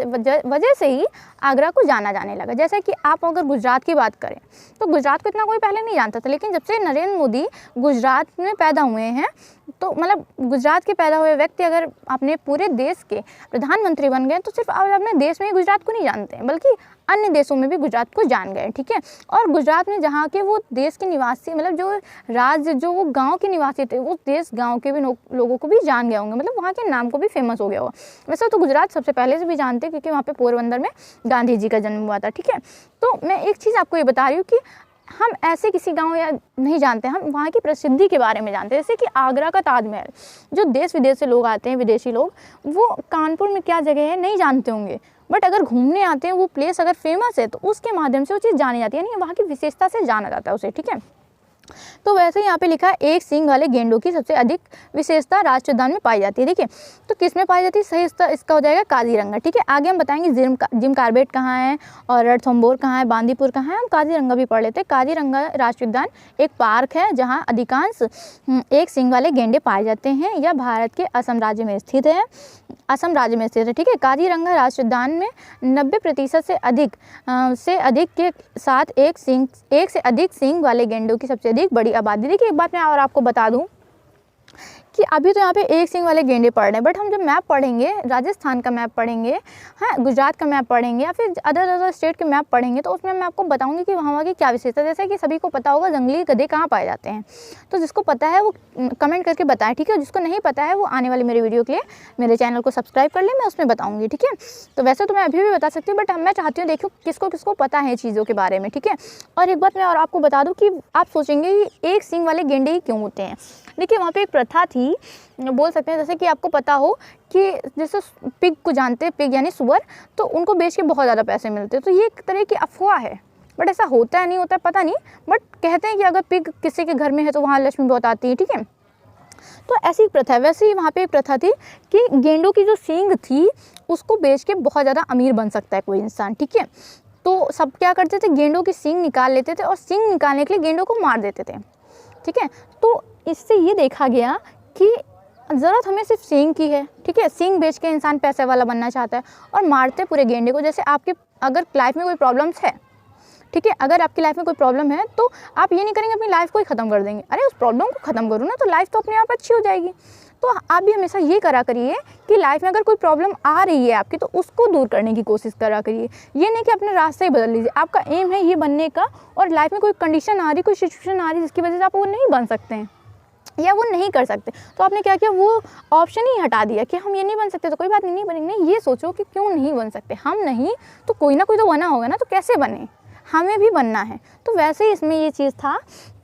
वजह से ही आगरा को जाना जाने लगा। जैसे कि आप अगर गुजरात की बात करें तो गुजरात को इतना कोई पहले नहीं जानता था, लेकिन जब से नरेंद्र मोदी गुजरात में पैदा हुए हैं, तो मतलब गुजरात के पैदा हुए व्यक्ति अगर अपने पूरे देश के प्रधानमंत्री बन गए, तो सिर्फ आप अपने देश में ही गुजरात को नहीं जानते हैं, बल्कि अन्य देशों में भी गुजरात को जान गए, ठीक है। और गुजरात में जहाँ के वो देश के निवासी, मतलब जो राज्य, जो वो गांव के निवासी थे, वो देश गांव के भी लोगों को भी जान गए होंगे, मतलब वहाँ के नाम को भी फेमस हो गया होगा। वैसे तो गुजरात सबसे पहले से भी जानते हैं, क्योंकि वहाँ पे पोरबंदर में गांधी जी का जन्म हुआ था, ठीक है। तो मैं एक चीज़ आपको ये बता रही हूँ कि हम ऐसे किसी गांव या नहीं जानते, हम वहाँ की प्रसिद्धि के बारे में जानते हैं। जैसे कि आगरा का ताजमहल, जो देश विदेश से लोग आते हैं, विदेशी लोग, वो कानपुर में क्या जगह है नहीं जानते होंगे, बट अगर घूमने आते हैं, वो प्लेस अगर फेमस है, तो उसके माध्यम से वो चीज़ जानी जाती है, यानी वहाँ की विशेषता से जाना जाता है उसे, ठीक है। तो वैसे यहाँ पे लिखा है एक सींग वाले गेंडों की सबसे अधिक विशेषता राष्ट्रीय उद्यान में पाई जाती है। देखिए तो किस में पाई जाती है, सही इसका हो जाएगा काजीरंगा, ठीक है। आगे हम बताएंगे जिम कार्बेट कहाँ है और रणथंभौर कहाँ है, बांदीपुर कहाँ है, हम काजीरंगा भी पढ़ लेते हैं। काजीरंगा राष्ट्रीय उद्यान एक पार्क है जहाँ अधिकांश एक सींग वाले गेंडे पाए जाते हैं। यह भारत के असम राज्य में स्थित है, असम राज्य में स्थित है, ठीक है। काजीरंगा राष्ट्रीय उद्यान में 90% से अधिक के साथ एक से अधिक सींग वाले गेंडों की सबसे अधिक बड़ी आबादी। देखिए एक बात मैं और आपको बता दूं कि अभी तो यहाँ पे एक सींग वाले गेंडे पढ़ रहे हैं, बट हम जब मैप पढ़ेंगे, राजस्थान का मैप पढ़ेंगे, हाँ गुजरात का मैप पढ़ेंगे, या फिर अदर स्टेट के मैप पढ़ेंगे, तो उसमें मैं आपको बताऊंगी कि वहाँ की क्या विशेषता। जैसे कि सभी को पता होगा जंगली गधे कहाँ पाए जाते हैं, तो जिसको पता है वो कमेंट करके बताएं, ठीक है। जिसको नहीं पता है वो आने वाली मेरे वीडियो के लिए मेरे चैनल को सब्सक्राइब कर ले, मैं उसमें बताऊँगी, ठीक है। तो वैसे तो मैं अभी भी बता सकती हूँ, बट मैं चाहती हूँ देखो किसको पता है चीज़ों के बारे में, ठीक है। और एक बात मैं और आपको बता दूँ कि आप सोचेंगे कि एक सींग वाले गेंडे ही क्यों होते हैं। देखिए वहाँ पे एक प्रथा थी, बोल सकते हैं, जैसे कि आपको पता हो कि जैसे पिग को जानते हैं, पिग यानी सुअर, तो उनको बेच के बहुत ज़्यादा पैसे मिलते हैं। तो ये एक तरह की अफवाह है, बट ऐसा होता है नहीं होता है पता नहीं, बट कहते हैं कि अगर पिग किसी के घर में है तो वहाँ लक्ष्मी बहुत आती है, ठीक है। तो ऐसी एक प्रथा है। वैसे ही वहाँ पे एक प्रथा थी कि गेंडों की जो सींग थी उसको बेच के बहुत ज़्यादा अमीर बन सकता है कोई इंसान, ठीक है। तो सब क्या करते थे, गेंडों की सींग निकाल लेते थे और सींग निकालने के लिए गेंडों को मार देते थे, ठीक है। तो इससे ये देखा गया कि ज़रूरत हमें सिर्फ सींग की है, ठीक है। सींग बेच के इंसान पैसे वाला बनना चाहता है और मारते पूरे गेंडे को। जैसे आपके अगर लाइफ में कोई प्रॉब्लम्स है, ठीक है, अगर आपकी लाइफ में कोई प्रॉब्लम है तो आप ये नहीं करेंगे अपनी लाइफ को ही ख़त्म कर देंगे, अरे उस प्रॉब्लम को ख़त्म करो ना, तो लाइफ तो अपने आप अच्छी हो जाएगी। तो आप भी हमेशा ये करा करिए कि लाइफ में अगर कोई प्रॉब्लम आ रही है आपकी, तो उसको दूर करने की कोशिश करा करिए। ये नहीं कि अपने रास्ते ही बदल लीजिए। आपका एम है ये बनने का, और लाइफ में कोई कंडीशन आ रही, कोई सिचुएशन आ रही जिसकी वजह से आप वो नहीं बन सकते हैं, या वो नहीं कर सकते, तो आपने क्या किया, वो ऑप्शन ही हटा दिया कि हम ये नहीं बन सकते तो कोई बात नहीं, नहीं बनेंगे। नहीं, ये सोचो कि क्यों नहीं बन सकते, हम नहीं तो कोई ना कोई तो बना होगा ना, तो कैसे बने, हमें भी बनना है। तो वैसे ही इसमें ये चीज़ था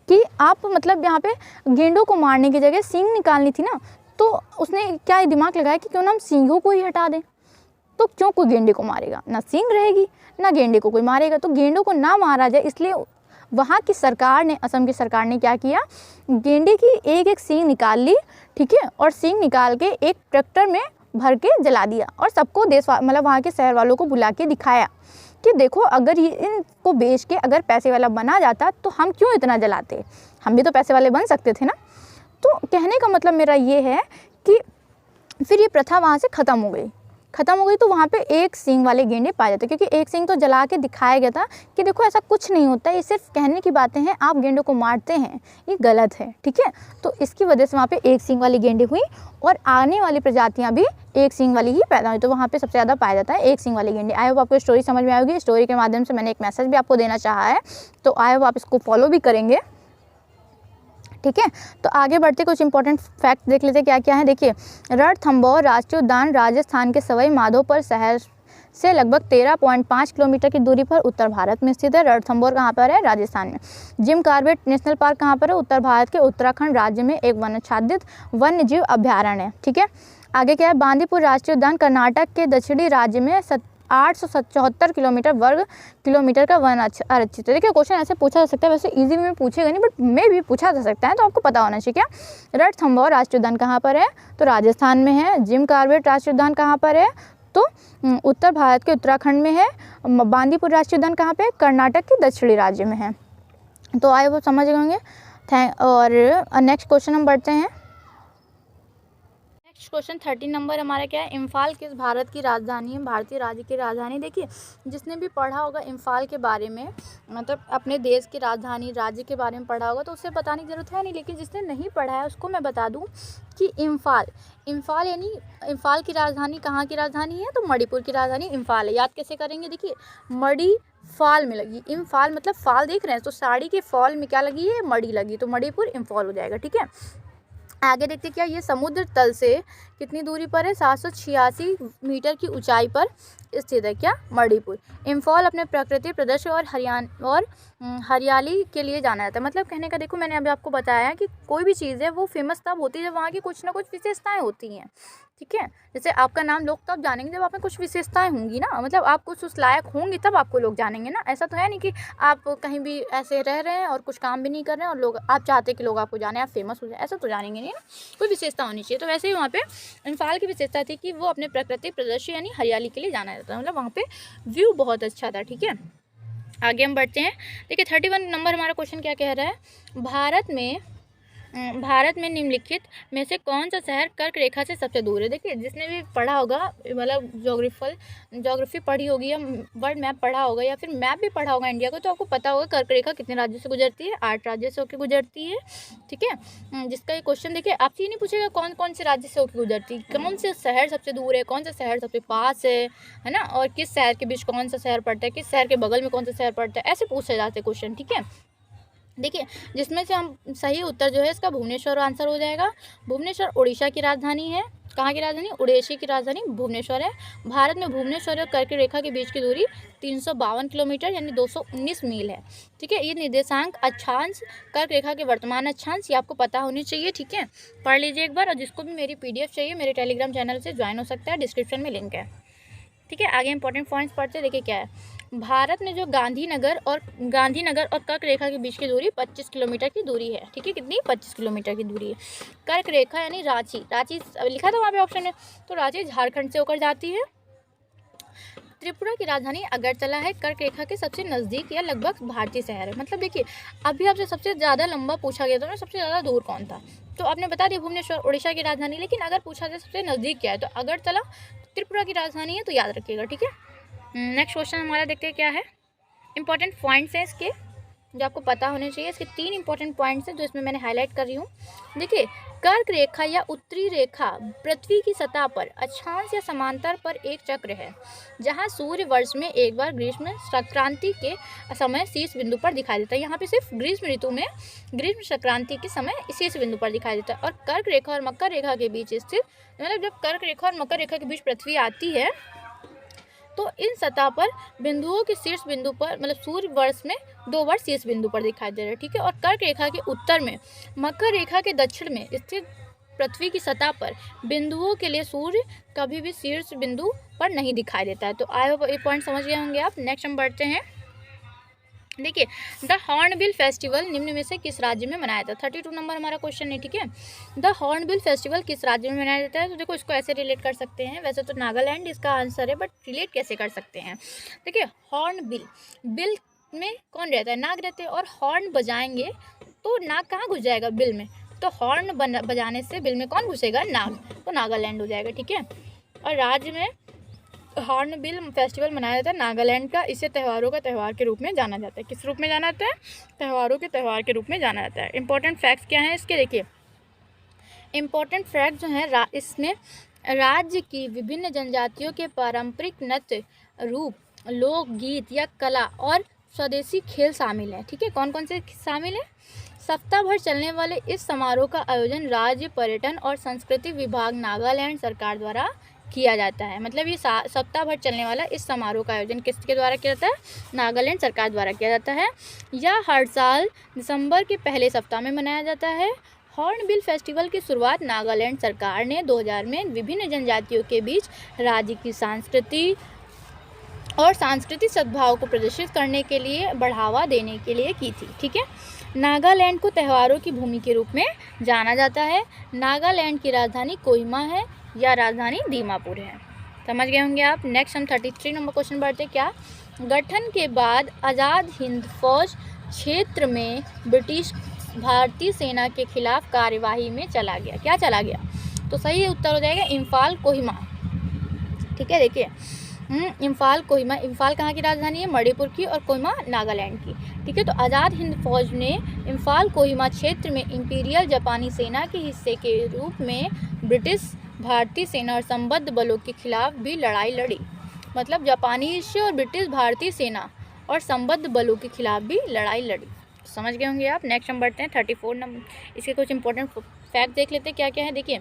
कि आप मतलब यहाँ पे गेंडों को मारने की जगह सींग निकालनी थी ना, तो उसने क्या दिमाग लगाया कि क्यों ना हम सींगों को ही हटा दें, तो क्यों कोई गेंडे को मारेगा, ना सींग रहेगी ना गेंडे को कोई मारेगा, तो गेंडों को ना मारा जाए, इसलिए वहाँ की सरकार ने, असम की सरकार ने क्या किया, गेंडे की एक एक सींग निकाल ली, ठीक है, और सींग निकाल के एक ट्रैक्टर में भर के जला दिया, और सबको देश मतलब वहाँ के शहर वालों को बुला के दिखाया कि देखो अगर ये इनको बेच के अगर पैसे वाला बना जाता तो हम क्यों इतना जलाते, हम भी तो पैसे वाले बन सकते थे ना। तो कहने का मतलब मेरा ये है कि फिर ये प्रथा वहाँ से ख़त्म हो गई, तो वहाँ पे एक सींग वाले गेंडे पाए जाते, क्योंकि एक सींग तो जला के दिखाया गया था कि देखो ऐसा कुछ नहीं होता, ये सिर्फ कहने की बातें हैं, आप गेंडों को मारते हैं, ये गलत है, ठीक है। तो इसकी वजह से वहाँ पे एक सींग वाली गेंडे हुई, और आने वाली प्रजातियाँ भी एक सींग वाली ही पैदा हुई, तो वहाँ पे सबसे ज़्यादा पाया जाता है एक सींग वाले गेंडे। आई होप आपको स्टोरी समझ में आएगी। स्टोरी के माध्यम से मैंने एक मैसेज भी आपको देना चाहा है, तो आई होप आप इसको फॉलो भी करेंगे, ठीक है। तो आगे बढ़ते कुछ इंपॉर्टेंट फैक्ट देख लेते क्या क्या है। देखिए, रणथंभौर राष्ट्रीय उद्यान राजस्थान के सवाई माधोपुर शहर से लगभग 13.5 किलोमीटर की दूरी पर उत्तर भारत में स्थित है। रणथंभौर कहाँ पर है, राजस्थान में। जिम कॉर्बेट नेशनल पार्क कहाँ पर है, उत्तर भारत के उत्तराखंड राज्य में एक वनाच्छादित वन्य जीव अभ्यारण्य है, ठीक है। आगे क्या है, बांदीपुर राष्ट्रीय उद्यान कर्नाटक के दक्षिणी राज्य में 874 वर्ग किलोमीटर का वन आरक्षित है। देखिए, क्वेश्चन ऐसे पूछा जा सकता है, वैसे इजी में पूछेगा नहीं, बट मे भी पूछा जा सकता है, तो आपको पता होना चाहिए। क्या रणथंभौर राष्ट्रीय उद्यान कहाँ पर है, तो राजस्थान में है। जिम कॉर्बेट राष्ट्रीय उद्यान कहाँ पर है, तो उत्तर भारत के उत्तराखंड में है। बांदीपुर राष्ट्रीय उद्यान कहाँ पे, कर्नाटक के दक्षिणी राज्य में है। तो आए वो समझ गए होंगे। और नेक्स्ट क्वेश्चन हम बढ़ते हैं। नेक्स्ट क्वेश्चन 13 नंबर हमारा क्या है, इम्फाल किस भारत की राजधानी है, भारतीय राज्य की राजधानी। देखिए, जिसने भी पढ़ा होगा इम्फाल के बारे में, मतलब अपने देश की राजधानी राज्य के बारे में पढ़ा होगा, तो उसे बताने की ज़रूरत है नहीं, लेकिन जिसने नहीं पढ़ा है उसको मैं बता दूं कि इम्फाल यानी इम्फाल की राजधानी कहाँ की राजधानी है, तो मणिपुर की राजधानी इम्फाल है। याद कैसे करेंगे, देखिए मणि फाल में लगी, इम्फाल मतलब फाल देख रहे हैं, तो साड़ी के फॉल में क्या लगी है, मणि लगी, तो मणिपुर इम्फाल हो जाएगा, ठीक है। आगे देखते क्या, ये समुद्र तल से कितनी दूरी पर है, 786 मीटर की ऊंचाई पर स्थित है, क्या, मणिपुर। इम्फाल अपने प्रकृति प्रदर्शन और हरियाली के लिए जाना जाता है। मतलब कहने का, देखो मैंने अभी आपको बताया कि कोई भी चीज़ है वो फेमस तब होती है जब वहाँ की कुछ ना कुछ विशेषताएं होती हैं, ठीक है। जैसे आपका नाम लोग तब जानेंगे जब आप में कुछ विशेषताएं होंगी ना, मतलब आप कुछ उस लायक होंगी तब आपको लोग जानेंगे ना। ऐसा तो है नहीं कि आप कहीं भी ऐसे रह रहे हैं और कुछ काम भी नहीं कर रहे हैं और लोग, आप चाहते कि लोग आपको जाने, आप फेमस हो जाए, ऐसा तो जानेंगे नहीं ना, कोई विशेषता होनी चाहिए। तो वैसे ही वहाँ पे इम्फाल की विशेषता थी कि वो अपने प्राकृतिक प्रदर्शन यानी हरियाली के लिए जाना जाता है, मतलब वहाँ पे व्यू बहुत अच्छा था, ठीक है। आगे हम बढ़ते हैं। देखिए 31 नंबर हमारा क्वेश्चन क्या कह रहा है, भारत में निम्नलिखित में से कौन सा शहर कर्क रेखा से सबसे दूर है। देखिए, जिसने भी पढ़ा होगा, मतलब ज्योग्राफी पढ़ी होगी या वर्ल्ड मैप पढ़ा होगा या फिर मैप भी पढ़ा होगा इंडिया को, तो आपको पता होगा कर्क रेखा कितने राज्यों से गुजरती है, 8 राज्यों से होकर गुजरती है, ठीक है। जिसका ये क्वेश्चन देखिए, आपसे ये नहीं पूछेगा कौन कौन से राज्य से होकर गुजरती है, कौन से शहर सबसे दूर है, कौन सा शहर सबसे पास है ना, और किस शहर के बीच कौन सा शहर पड़ता है, किस शहर के बगल में कौन सा शहर पड़ता है, ऐसे पूछे जाते हैं क्वेश्चन, ठीक है। देखिए, जिसमें से हम सही उत्तर जो है इसका भुवनेश्वर आंसर हो जाएगा। भुवनेश्वर उड़ीसा की राजधानी है। कहाँ की राजधानी, उड़ीसा की राजधानी भुवनेश्वर है। भारत में भुवनेश्वर और कर्क रेखा के बीच की दूरी 352 किलोमीटर यानी 219 मील है, ठीक है। ये निर्देशांक अक्षांश, कर्क रेखा के वर्तमान अक्षांश, ये आपको पता होनी चाहिए, ठीक है। पढ़ लीजिए एक बार, और जिसको भी मेरी PDF चाहिए मेरे टेलीग्राम चैनल से ज्वाइन हो सकता है, डिस्क्रिप्शन में लिंक है, ठीक है। आगे इंपॉर्टेंट पॉइंट्स पढ़ते देखिए क्या है, भारत में जो गांधीनगर और कर्क रेखा के बीच की दूरी 25 किलोमीटर की दूरी है, ठीक है। कितनी, 25 किलोमीटर की दूरी है। कर्क रेखा यानी रांची लिखा था वहाँ पे ऑप्शन में, तो रांची झारखंड से होकर जाती है। त्रिपुरा की राजधानी अगरतला है, कर्क रेखा के सबसे नज़दीक या लगभग भारतीय शहर है। मतलब देखिए, अभी आपसे सबसे ज़्यादा लंबा पूछा गया था, सबसे ज़्यादा दूर कौन था, तो आपने बता दिया भुवनेश्वर उड़ीसा की राजधानी, लेकिन अगर पूछा जाए सबसे नज़दीक क्या है, तो अगरतला त्रिपुरा की राजधानी है, तो याद रखिएगा, ठीक है। नेक्स्ट क्वेश्चन हमारा देखते हैं क्या है, इंपॉर्टेंट पॉइंट्स हैं इसके। जो आपको पता होने चाहिए। इसके 3 इंपॉर्टेंट पॉइंट्स हैं जो इसमें मैंने हाईलाइट कर रही हूँ। देखिए, कर्क रेखा या उत्तरी रेखा पृथ्वी की सतह पर अक्षांश या समांतर पर एक चक्र है, जहाँ सूर्य वर्ष में एक बार ग्रीष्म संक्रांति के समय शीर्ष बिंदु पर दिखाई देता है। यहाँ पे सिर्फ ग्रीष्म ऋतु में ग्रीष्म संक्रांति के समय शीर्ष बिंदु पर दिखाई देता है। और कर्क रेखा और मकर रेखा के बीच स्थित, मतलब जब कर्क रेखा और मकर रेखा के बीच पृथ्वी आती है तो इन सतह पर बिंदुओं के शीर्ष बिंदु पर, मतलब सूर्य वर्ष में 2 बार शीर्ष बिंदु पर दिखाई दे रहा है, ठीक है। और कर्क रेखा के उत्तर में, मकर रेखा के दक्षिण में स्थित पृथ्वी की सतह पर बिंदुओं के लिए सूर्य कभी भी शीर्ष बिंदु पर नहीं दिखाई देता है। तो आई होप ये पॉइंट समझ गए होंगे आप। नेक्स्ट हम बढ़ते हैं। देखिए, द हॉर्नबिल फेस्टिवल निम्न में से किस राज्य में मनाया जाता है? 32 नंबर हमारा क्वेश्चन है, ठीक है। द हॉर्नबिल फेस्टिवल किस राज्य में मनाया जाता है? तो देखो, इसको ऐसे रिलेट कर सकते हैं, वैसे तो नागालैंड इसका आंसर है, बट रिलेट कैसे कर सकते हैं? देखिए, हॉर्नबिल, बिल में कौन रहता है? नाग रहते हैं। और हॉर्न बजाएंगे तो नाग कहाँ घुस जाएगा? बिल में। तो हॉर्न बजाने से बिल में कौन घुसेगा? नाग। तो नागालैंड हो जाएगा, ठीक है। और राज्य में हॉर्नबिल फेस्टिवल मनाया जाता है नागालैंड का। इसे त्योहारों का त्यौहार के रूप में जाना जाता है। किस रूप में जाना जाता है? त्योहारों के त्यौहार के रूप में जाना जाता है। इंपॉर्टेंट फैक्ट्स क्या हैं इसके? देखिए, इंपॉर्टेंट फैक्ट जो है इसमें राज्य की विभिन्न जनजातियों के पारंपरिक नृत्य रूप, लोकगीत या कला और स्वदेशी खेल शामिल है, ठीक है। कौन कौन से शामिल है? सप्ताह भर चलने वाले इस समारोह का आयोजन राज्य पर्यटन और संस्कृति विभाग नागालैंड सरकार द्वारा किया जाता है। मतलब ये सप्ताह भर चलने वाला इस समारोह का आयोजन किसके द्वारा किया जाता है? नागालैंड सरकार द्वारा किया जाता है। यह हर साल दिसंबर के पहले सप्ताह में मनाया जाता है। हॉर्नबिल फेस्टिवल की शुरुआत नागालैंड सरकार ने 2000 में विभिन्न जनजातियों के बीच राज्य की संस्कृति और सांस्कृतिक सद्भाव को प्रदर्शित करने के लिए, बढ़ावा देने के लिए की थी, ठीक है। नागालैंड को त्योहारों की भूमि के रूप में जाना जाता है। नागालैंड की राजधानी कोहिमा है या राजधानी दीमापुर है। समझ गए होंगे आप। नेक्स्ट हम 33 नंबर क्वेश्चन बढ़ते। क्या गठन के बाद आज़ाद हिंद फौज क्षेत्र में ब्रिटिश भारतीय सेना के खिलाफ कार्यवाही में चला गया? क्या चला गया? तो सही उत्तर हो जाएगा इम्फाल कोहिमा, ठीक है। देखिए, इम्फाल कोहिमा, इम्फाल कहाँ की राजधानी है? मणिपुर की, और कोहिमा नागालैंड की, ठीक है। तो आज़ाद हिंद फौज ने इम्फाल कोहिमा क्षेत्र में इंपीरियल जापानी सेना के हिस्से के रूप में ब्रिटिश भारतीय सेना और संबद्ध बलों के खिलाफ भी लड़ाई लड़ी। मतलब जापानी हिस्से और ब्रिटिश भारतीय सेना और संबद्ध बलों के खिलाफ भी लड़ाई लड़ी। समझ गए होंगे आप। नेक्स्ट हम बढ़ते हैं 34 नंबर। इसके कुछ इंपॉर्टेंट फैक्ट देख लेते हैं क्या क्या है। देखिए,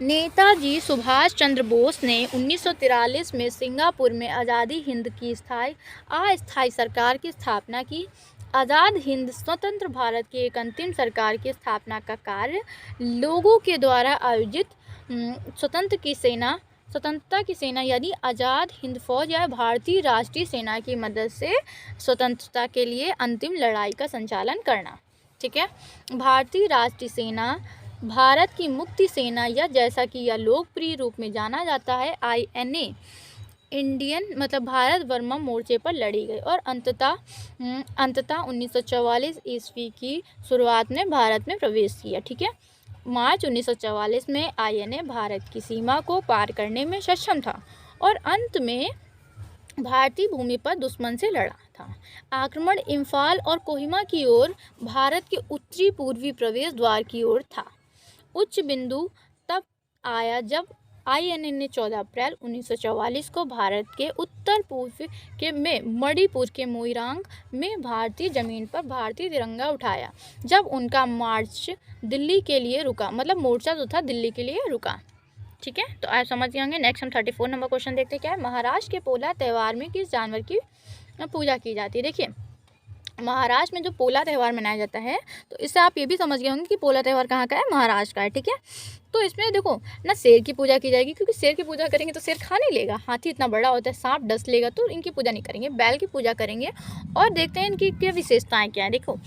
नेताजी सुभाष चंद्र बोस ने 1943 में सिंगापुर में आज़ादी हिंद की अस्थायी सरकार की स्थापना की। आज़ाद हिंद स्वतंत्र भारत की एक अंतिम सरकार की स्थापना का कार्य लोगों के द्वारा आयोजित स्वतंत्रता की सेना यानी आज़ाद हिंद फौज या भारतीय राष्ट्रीय सेना की मदद से स्वतंत्रता के लिए अंतिम लड़ाई का संचालन करना, ठीक है। भारतीय राष्ट्रीय सेना भारत की मुक्ति सेना या जैसा कि यह लोकप्रिय रूप में जाना जाता है INA, इंडियन मतलब भारत वर्मा मोर्चे पर लड़ी गई और अंततः 1944 ईस्वी की शुरुआत में भारत में प्रवेश किया, ठीक है। मार्च 1944 में INA भारत की सीमा को पार करने में सक्षम था और अंत में भारतीय भूमि पर दुश्मन से लड़ा था। आक्रमण इम्फाल और कोहिमा की ओर भारत के उत्तरी पूर्वी प्रवेश द्वार की ओर था। उच्च बिंदु तब आया जब INA ने 14 अप्रैल 1944 को भारत के उत्तर पूर्व में मणिपुर के मोइरांग में भारतीय ज़मीन पर भारतीय तिरंगा उठाया जब उनका मार्च दिल्ली के लिए रुका, मतलब मोर्चा जो था दिल्ली के लिए रुका, ठीक है। तो आप समझ गए होंगे। नेक्स्ट हम 34 नंबर क्वेश्चन देखते हैं। क्या है? महाराष्ट्र के पोला त्यौहार में किस जानवर की पूजा की जाती है? देखिए, महाराष्ट्र में जो पोला त्यौहार मनाया जाता है, तो इससे आप ये भी समझ गए होंगे कि पोला त्यौहार कहाँ का है? महाराष्ट्र का है, ठीक है। तो इसमें देखो ना, शेर की पूजा की जाएगी, क्योंकि शेर की पूजा करेंगे तो शेर खा नहीं लेगा, हाथी इतना बड़ा होता है, सांप डस लेगा, तो इनकी पूजा नहीं करेंगे। बैल की पूजा करेंगे। और देखते हैं इनकी क्या विशेषताएं क्या है। देखो,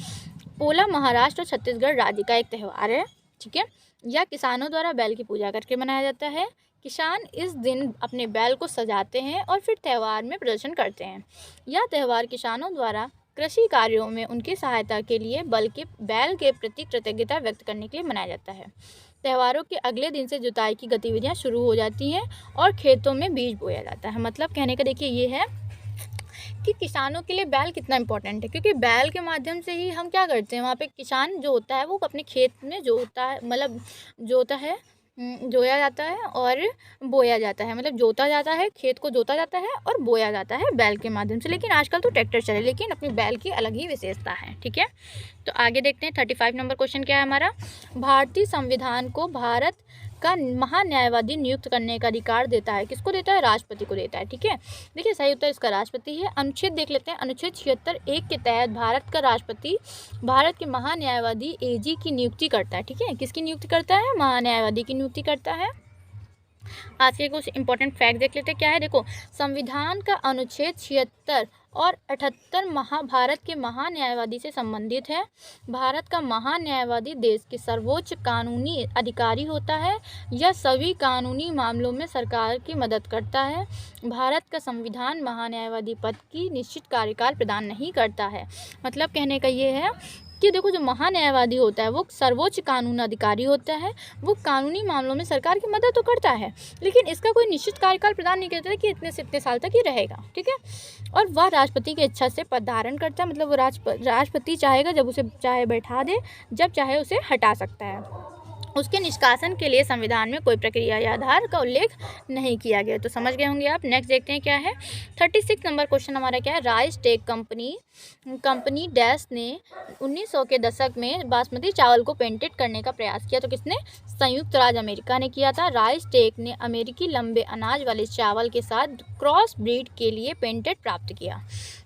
पोला महाराष्ट्र और छत्तीसगढ़ राज्य का एक त्यौहार है, ठीक है। यह किसानों द्वारा बैल की पूजा करके मनाया जाता है। किसान इस दिन अपने बैल को सजाते हैं और फिर त्यौहार में प्रदर्शन करते हैं। यह त्यौहार किसानों द्वारा कृषि कार्यों में उनकी सहायता के लिए बैल के प्रति कृतज्ञता व्यक्त करने के लिए मनाया जाता है। त्योहारों के अगले दिन से जुताई की गतिविधियां शुरू हो जाती हैं और खेतों में बीज बोया जाता है। मतलब कहने का देखिए ये है कि किसानों के लिए बैल कितना इंपॉर्टेंट है, क्योंकि बैल के माध्यम से ही हम क्या करते हैं, वहाँ पे किसान जो होता है वो अपने खेत में जोतता है, मतलब जोता है, जोया जाता है और बोया जाता है, मतलब जोता जाता है, खेत को जोता जाता है और बोया जाता है बैल के माध्यम से। लेकिन आजकल तो ट्रैक्टर चले, लेकिन अपनी बैल की अलग ही विशेषता है। ठीक है, तो आगे देखते हैं 35 नंबर क्वेश्चन क्या है हमारा। भारतीय संविधान को भारत का महान्यायवादी नियुक्त करने का अधिकार देता है, किसको देता है, राष्ट्रपति को देता है। ठीक है, देखिए सही उत्तर इसका राष्ट्रपति है। अनुच्छेद देख लेते हैं, अनुच्छेद 76(1) के तहत भारत का राष्ट्रपति भारत के महान्यायवादी एजी की नियुक्ति करता है। ठीक है, किसकी नियुक्ति करता है, महान्यायवादी की नियुक्ति करता है। आज के कुछ इंपॉर्टेंट फैक्ट देख लेते हैं क्या है। देखो, संविधान का अनुच्छेद 76 और 78 भारत के महान्यायवादी से संबंधित है। भारत का महान्यायवादी देश के सर्वोच्च कानूनी अधिकारी होता है। यह सभी कानूनी मामलों में सरकार की मदद करता है। भारत का संविधान महान्यायवादी पद की निश्चित कार्यकाल प्रदान नहीं करता है। मतलब कहने का ये है कि देखो, जो महान्यायवादी होता है वो सर्वोच्च कानून अधिकारी होता है, वो कानूनी मामलों में सरकार की मदद तो करता है, लेकिन इसका कोई निश्चित कार्यकाल प्रदान नहीं करता कि इतने से इतने साल तक ही रहेगा। ठीक है, और वह राष्ट्रपति की इच्छा से पद धारण करता है, मतलब वो राष्ट्रपति चाहेगा जब उसे चाहे बैठा दे, जब चाहे उसे हटा सकता है। उसके निष्कासन के लिए संविधान में कोई प्रक्रिया या आधार का उल्लेख नहीं किया गया। तो समझ गए होंगे आप। नेक्स्ट देखते हैं क्या है। 36 नंबर क्वेश्चन हमारा क्या है। राइस टेक कंपनी डैश ने 1900 के दशक में बासमती चावल को पेटेंट करने का प्रयास किया। तो किसने, संयुक्त राज्य अमेरिका ने किया था। राइस टेक ने अमेरिकी लंबे अनाज वाले चावल के साथ क्रॉस ब्रीड के लिए पेटेंट प्राप्त किया।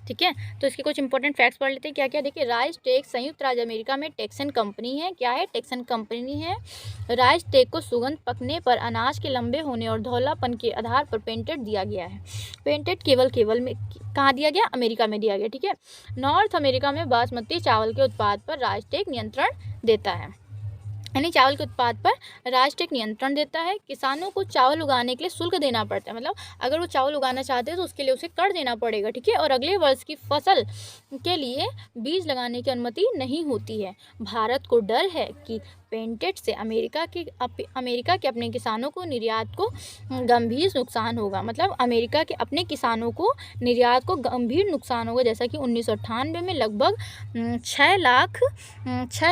ठीक है, तो इसके कुछ इंपॉर्टेंट फैक्ट्स पढ़ लेते हैं क्या क्या। देखिए, राइस टेक संयुक्त राज्य अमेरिका में टेक्सन कंपनी है। क्या है, टेक्सन कंपनी है। राइस टेक को सुगंध पकने पर अनाज के लंबे होने और धौलापन के आधार पर पेटेंट दिया गया है। पेटेंट केवल में कहाँ दिया गया, अमेरिका में दिया गया। ठीक है, नॉर्थ अमेरिका में बासमती चावल के उत्पाद पर राइस टेक नियंत्रण देता है, यानी चावल के उत्पाद पर राइस टेक नियंत्रण देता है। किसानों को चावल उगाने के लिए शुल्क देना पड़ता है, मतलब अगर वो चावल उगाना चाहते हैं तो उसके लिए उसे कर देना पड़ेगा। ठीक है, और अगले वर्ष की फसल के लिए बीज लगाने की अनुमति नहीं होती है। भारत को डर है कि पेटेंट से अमेरिका के अपने किसानों को निर्यात को गंभीर नुकसान होगा, मतलब अमेरिका के अपने किसानों को निर्यात को गंभीर नुकसान होगा। जैसा कि 1998 में लगभग 6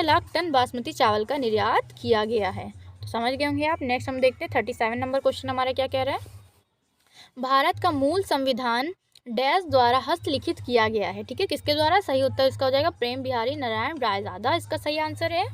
लाख टन बासमती चावल का निर्यात किया गया है। तो समझ गए होंगे आप। नेक्स्ट हम देखते हैं 37 नंबर क्वेश्चन हमारा क्या कह रहा है। भारत का मूल संविधान डैश द्वारा हस्तलिखित किया गया है। ठीक है, किसके द्वारा, सही उत्तर इसका हो जाएगा प्रेम बिहारी नारायण रायजादा, इसका सही आंसर है।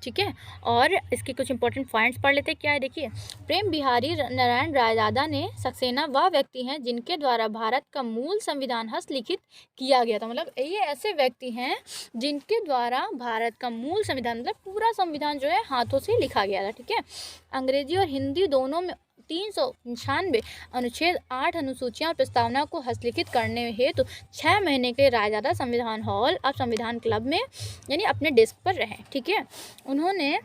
ठीक है, और इसके कुछ इंपॉर्टेंट पॉइंट्स पढ़ लेते हैं क्या है। देखिए, प्रेम बिहारी नारायण रायजादा ने सक्सेना वह व्यक्ति हैं जिनके द्वारा भारत का मूल संविधान हस्तलिखित किया गया था। मतलब ये ऐसे व्यक्ति हैं जिनके द्वारा भारत का मूल संविधान, मतलब पूरा संविधान जो है हाथों से लिखा गया था। ठीक है, अंग्रेजी और हिंदी दोनों में 399 अनुच्छेद 8 अनुसूचियां और प्रस्तावना को हस्तलिखित करने हेतु 6 महीने के रायजादा संविधान हॉल अब संविधान क्लब में यानी अपने डेस्क पर रहे। ठीक है, उन्होंने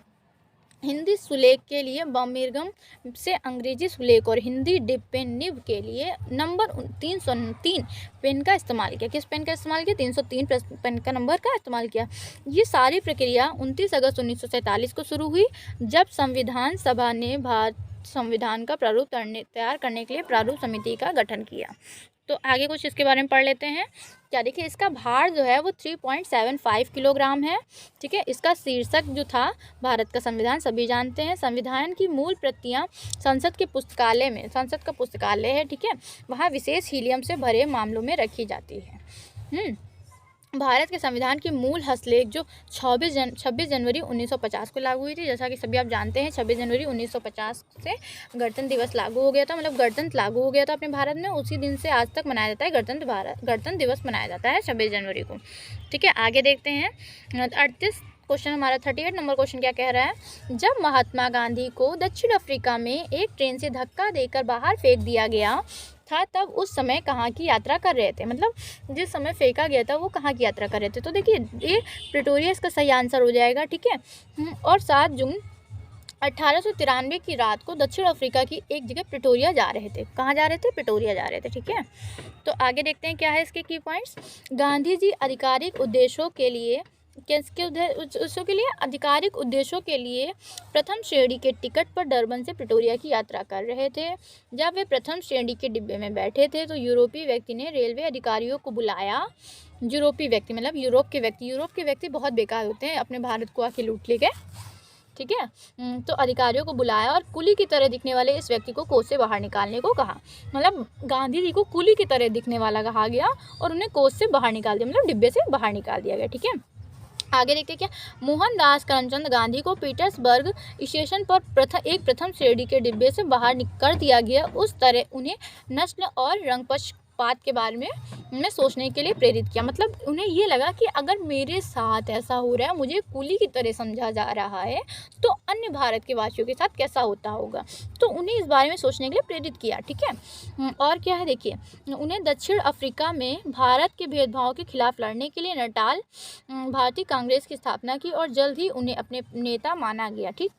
हिंदी सुलेख के लिए बर्मिंघम से अंग्रेजी सुलेख और हिंदी डिपेन निब के लिए नंबर 303 पेन का इस्तेमाल किया। किस पेन का इस्तेमाल किया, 303 पेन का नंबर का इस्तेमाल किया। ये सारी प्रक्रिया 29 अगस्त 1947 को शुरू हुई, जब संविधान सभा ने भारत संविधान का प्रारूप तैयार करने के लिए प्रारूप समिति का गठन किया। तो आगे कुछ इसके बारे में पढ़ लेते हैं क्या। देखिए, इसका भार जो है वो 3.75 किलोग्राम है। ठीक है, इसका शीर्षक जो था भारत का संविधान सभी जानते हैं। संविधान की मूल प्रतियां संसद के पुस्तकालय में, संसद का पुस्तकालय है, ठीक है, वहाँ विशेष हीलियम से भरे मामलों में रखी जाती है। भारत के संविधान की मूल हस्तलेख जो 26 जनवरी 1950 को लागू हुई थी। जैसा कि सभी आप जानते हैं 26 जनवरी 1950 से गणतंत्र दिवस लागू हो गया था, मतलब गणतंत्र लागू हो गया था अपने भारत में। उसी दिन से आज तक मनाया जाता है गणतंत्र दिवस मनाया जाता है 26 जनवरी को। ठीक है, आगे देखते हैं 38 क्वेश्चन हमारा 38 नंबर क्वेश्चन क्या कह रहा है। जब महात्मा गांधी को दक्षिण अफ्रीका में एक ट्रेन से धक्का देकर बाहर फेंक दिया गया था, तब उस समय कहाँ की यात्रा कर रहे थे, मतलब जिस समय फेंका गया था वो कहाँ की यात्रा कर रहे थे। तो देखिए, ये प्रिटोरिया इसका सही आंसर हो जाएगा। ठीक है, और 7 जून 1893 की रात को दक्षिण अफ्रीका की एक जगह प्रिटोरिया जा रहे थे। कहाँ जा रहे थे, प्रिटोरिया जा रहे थे। ठीक है, तो आगे देखते हैं क्या है इसके की पॉइंट्स। गांधी जी आधिकारिक उद्देश्यों के लिए किसके उद्देश्यों के लिए, आधिकारिक उद्देश्यों के लिए प्रथम श्रेणी के टिकट पर डरबन से प्रिटोरिया की यात्रा कर रहे थे। जब वे प्रथम श्रेणी के डिब्बे में बैठे थे तो यूरोपीय व्यक्ति ने रेलवे अधिकारियों को बुलाया। यूरोपीय व्यक्ति मतलब यूरोप के व्यक्ति बहुत बेकार होते हैं, अपने भारत को आके लूट ले गए, ठीक है। तो अधिकारियों को बुलाया और कुली की तरह दिखने वाले इस व्यक्ति को कोच से बाहर निकालने को कहा। मतलब गांधी जी को कुली की तरह दिखने वाला कहा गया और उन्हें कोच से बाहर निकाल दिया, मतलब डिब्बे से बाहर निकाल दिया गया, ठीक है। आगे देखते क्या, मोहनदास करमचंद गांधी को पीटर्सबर्ग स्टेशन पर प्रथम श्रेणी के डिब्बे से बाहर कर दिया गया। उस तरह उन्हें नस्ल और रंग पक्षपात के बारे में सोचने के लिए प्रेरित किया। मतलब उन्हें ये लगा कि अगर मेरे साथ ऐसा हो रहा है, मुझे कुली की तरह समझा जा रहा है, तो अन्य भारत के वासियों के साथ कैसा होता होगा, तो उन्हें इस बारे में सोचने के लिए प्रेरित किया, ठीक है। और क्या है देखिए, उन्हें दक्षिण अफ्रीका में भारत के भेदभाव के खिलाफ लड़ने के लिए नटाल भारतीय कांग्रेस की स्थापना की और जल्द ही उन्हें अपने नेता माना गया, ठीक।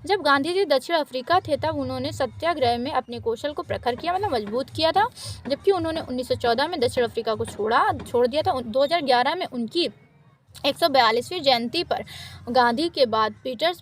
जब गांधी जी दक्षिण अफ्रीका थे तब उन्होंने सत्याग्रह में अपने कौशल को प्रखर किया, मतलब मजबूत किया था। जबकि उन्होंने 1914 में दक्षिण अफ्रीका को छोड़ दिया था। 2011 में उनकी 142वीं जयंती पर गांधी के बाद पीटर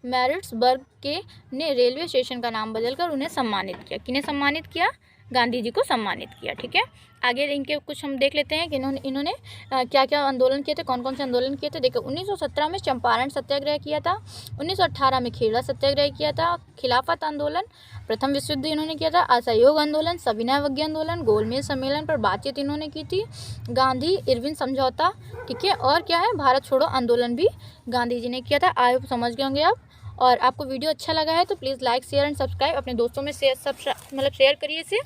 मैरिट्सबर्ग के ने रेलवे स्टेशन का नाम बदलकर उन्हें सम्मानित किया। किन्हें सम्मानित किया? गांधी जी को सम्मानित किया, ठीक है। आगे इनके कुछ हम देख लेते हैं कि इन्होंने क्या क्या आंदोलन किए थे, कौन कौन से आंदोलन किए थे। देखो, 1917 में चंपारण सत्याग्रह किया था, 1918 में खेड़ा सत्याग्रह किया था, खिलाफत आंदोलन, प्रथम विश्व युद्ध इन्होंने किया था, असहयोग आंदोलन, सविनय अवज्ञा आंदोलन, गोलमेज सम्मेलन पर बातचीत इन्होंने की थी, गांधी इरविन समझौता, ठीक है। और क्या है, भारत छोड़ो आंदोलन भी गांधी जी ने किया था। आप समझ गए होंगे आप। और आपको वीडियो अच्छा लगा है तो please like, share and subscribe, अपने दोस्तों में शेयर करिए इसे।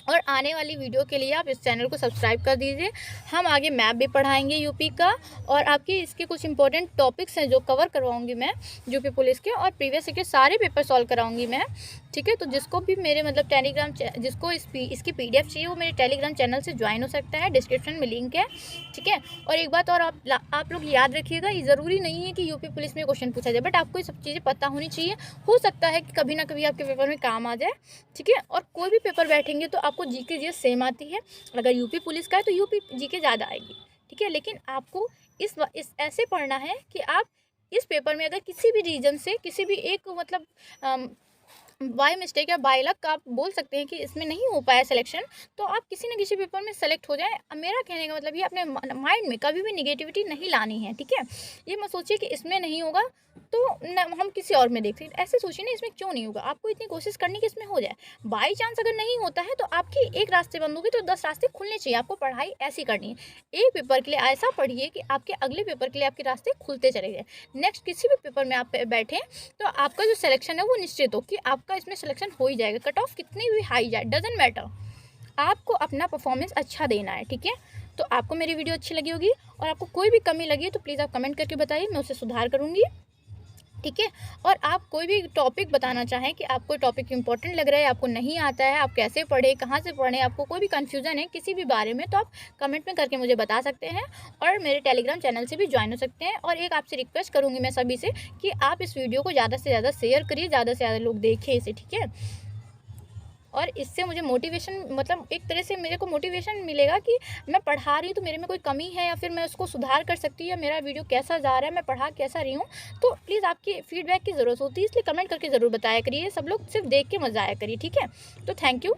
और आने वाली वीडियो के लिए आप इस चैनल को सब्सक्राइब कर दीजिए। हम आगे मैप भी पढ़ाएंगे यूपी का, और आपके इसके कुछ इंपॉर्टेंट टॉपिक्स हैं जो कवर करवाऊंगी मैं यूपी पुलिस के, और प्रीवियस के सारे पेपर सॉल्व कराऊंगी मैं, ठीक है। तो जिसको भी मेरे मतलब टेलीग्राम जिसको इसकी PDF चाहिए वो मेरे टेलीग्राम चैनल से ज्वाइन हो सकता है, डिस्क्रिप्शन में लिंक है, ठीक है। और एक बात और आप लोग याद रखिएगा, ये ज़रूरी नहीं है कि यूपी पुलिस में क्वेश्चन पूछा जाए, बट आपको ये सब चीज़ें पता होनी चाहिए। हो सकता है कि कभी ना कभी आपके पेपर में काम आ जाए, ठीक है। और कोई भी पेपर बैठेंगे तो आपको GK सेम आती है, अगर यूपी पुलिस का है तो यूपी GK ज़्यादा आएगी, ठीक है। लेकिन आपको इस ऐसे पढ़ना है कि आप इस पेपर में अगर किसी भी रीजन से किसी भी एक मतलब बाय मिस्टेक या बाय लक आप बोल सकते हैं कि इसमें नहीं हो पाया सिलेक्शन, तो आप किसी न किसी पेपर में सेलेक्ट हो जाए। मेरा कहने का मतलब ये अपने माइंड में कभी भी निगेटिविटी नहीं लानी है, ठीक है। ये मत सोचिए कि इसमें नहीं होगा तो हम किसी और में देखते हैं, ऐसे सोचिए ना इसमें क्यों नहीं होगा। आपको इतनी कोशिश करनी कि इसमें हो जाए। बाई चांस अगर नहीं होता है तो आपकी एक रास्ते बंद होगी तो 10 रास्ते खुलने चाहिए। आपको पढ़ाई ऐसी करनी है, एक पेपर के लिए ऐसा पढ़िए कि आपके अगले पेपर के लिए आपके रास्ते खुलते चले जाए। नेक्स्ट किसी भी पेपर में आप बैठें तो आपका जो सिलेक्शन है वो निश्चित हो कि आपका इसमें सिलेक्शन हो ही जाएगा। कट ऑफ कितनी भी हाई जाए, डजंट मैटर, आपको अपना परफॉर्मेंस अच्छा देना है, ठीक है। तो आपको मेरी वीडियो अच्छी लगी होगी और आपको कोई भी कमी लगी है तो प्लीज़ आप कमेंट करके बताइए, मैं उसे सुधार करूँगी, ठीक है। और आप कोई भी टॉपिक बताना चाहें कि आपको टॉपिक इंपॉर्टेंट लग रहा है, आपको नहीं आता है, आप कैसे पढ़े, कहाँ से पढ़ें, आपको कोई भी कन्फ्यूज़न है किसी भी बारे में, तो आप कमेंट में करके मुझे बता सकते हैं और मेरे टेलीग्राम चैनल से भी ज्वाइन हो सकते हैं। और एक आपसे रिक्वेस्ट करूँगी मैं सभी से कि आप इस वीडियो को ज़्यादा से ज़्यादा शेयर करिए, ज़्यादा से ज़्यादा लोग देखें इसे, ठीक है। और इससे मुझे मोटिवेशन, मतलब एक तरह से मेरे को मोटिवेशन मिलेगा कि मैं पढ़ा रही हूँ तो मेरे में कोई कमी है या फिर मैं उसको सुधार कर सकती हूँ, या मेरा वीडियो कैसा जा रहा है, मैं पढ़ा कैसा रही हूँ। तो प्लीज़ आपकी फीडबैक की ज़रूरत होती है, इसलिए कमेंट करके ज़रूर बताया करिए। सब लोग सिर्फ देख के मज़ा आया करिए, ठीक है। तो थैंक यू।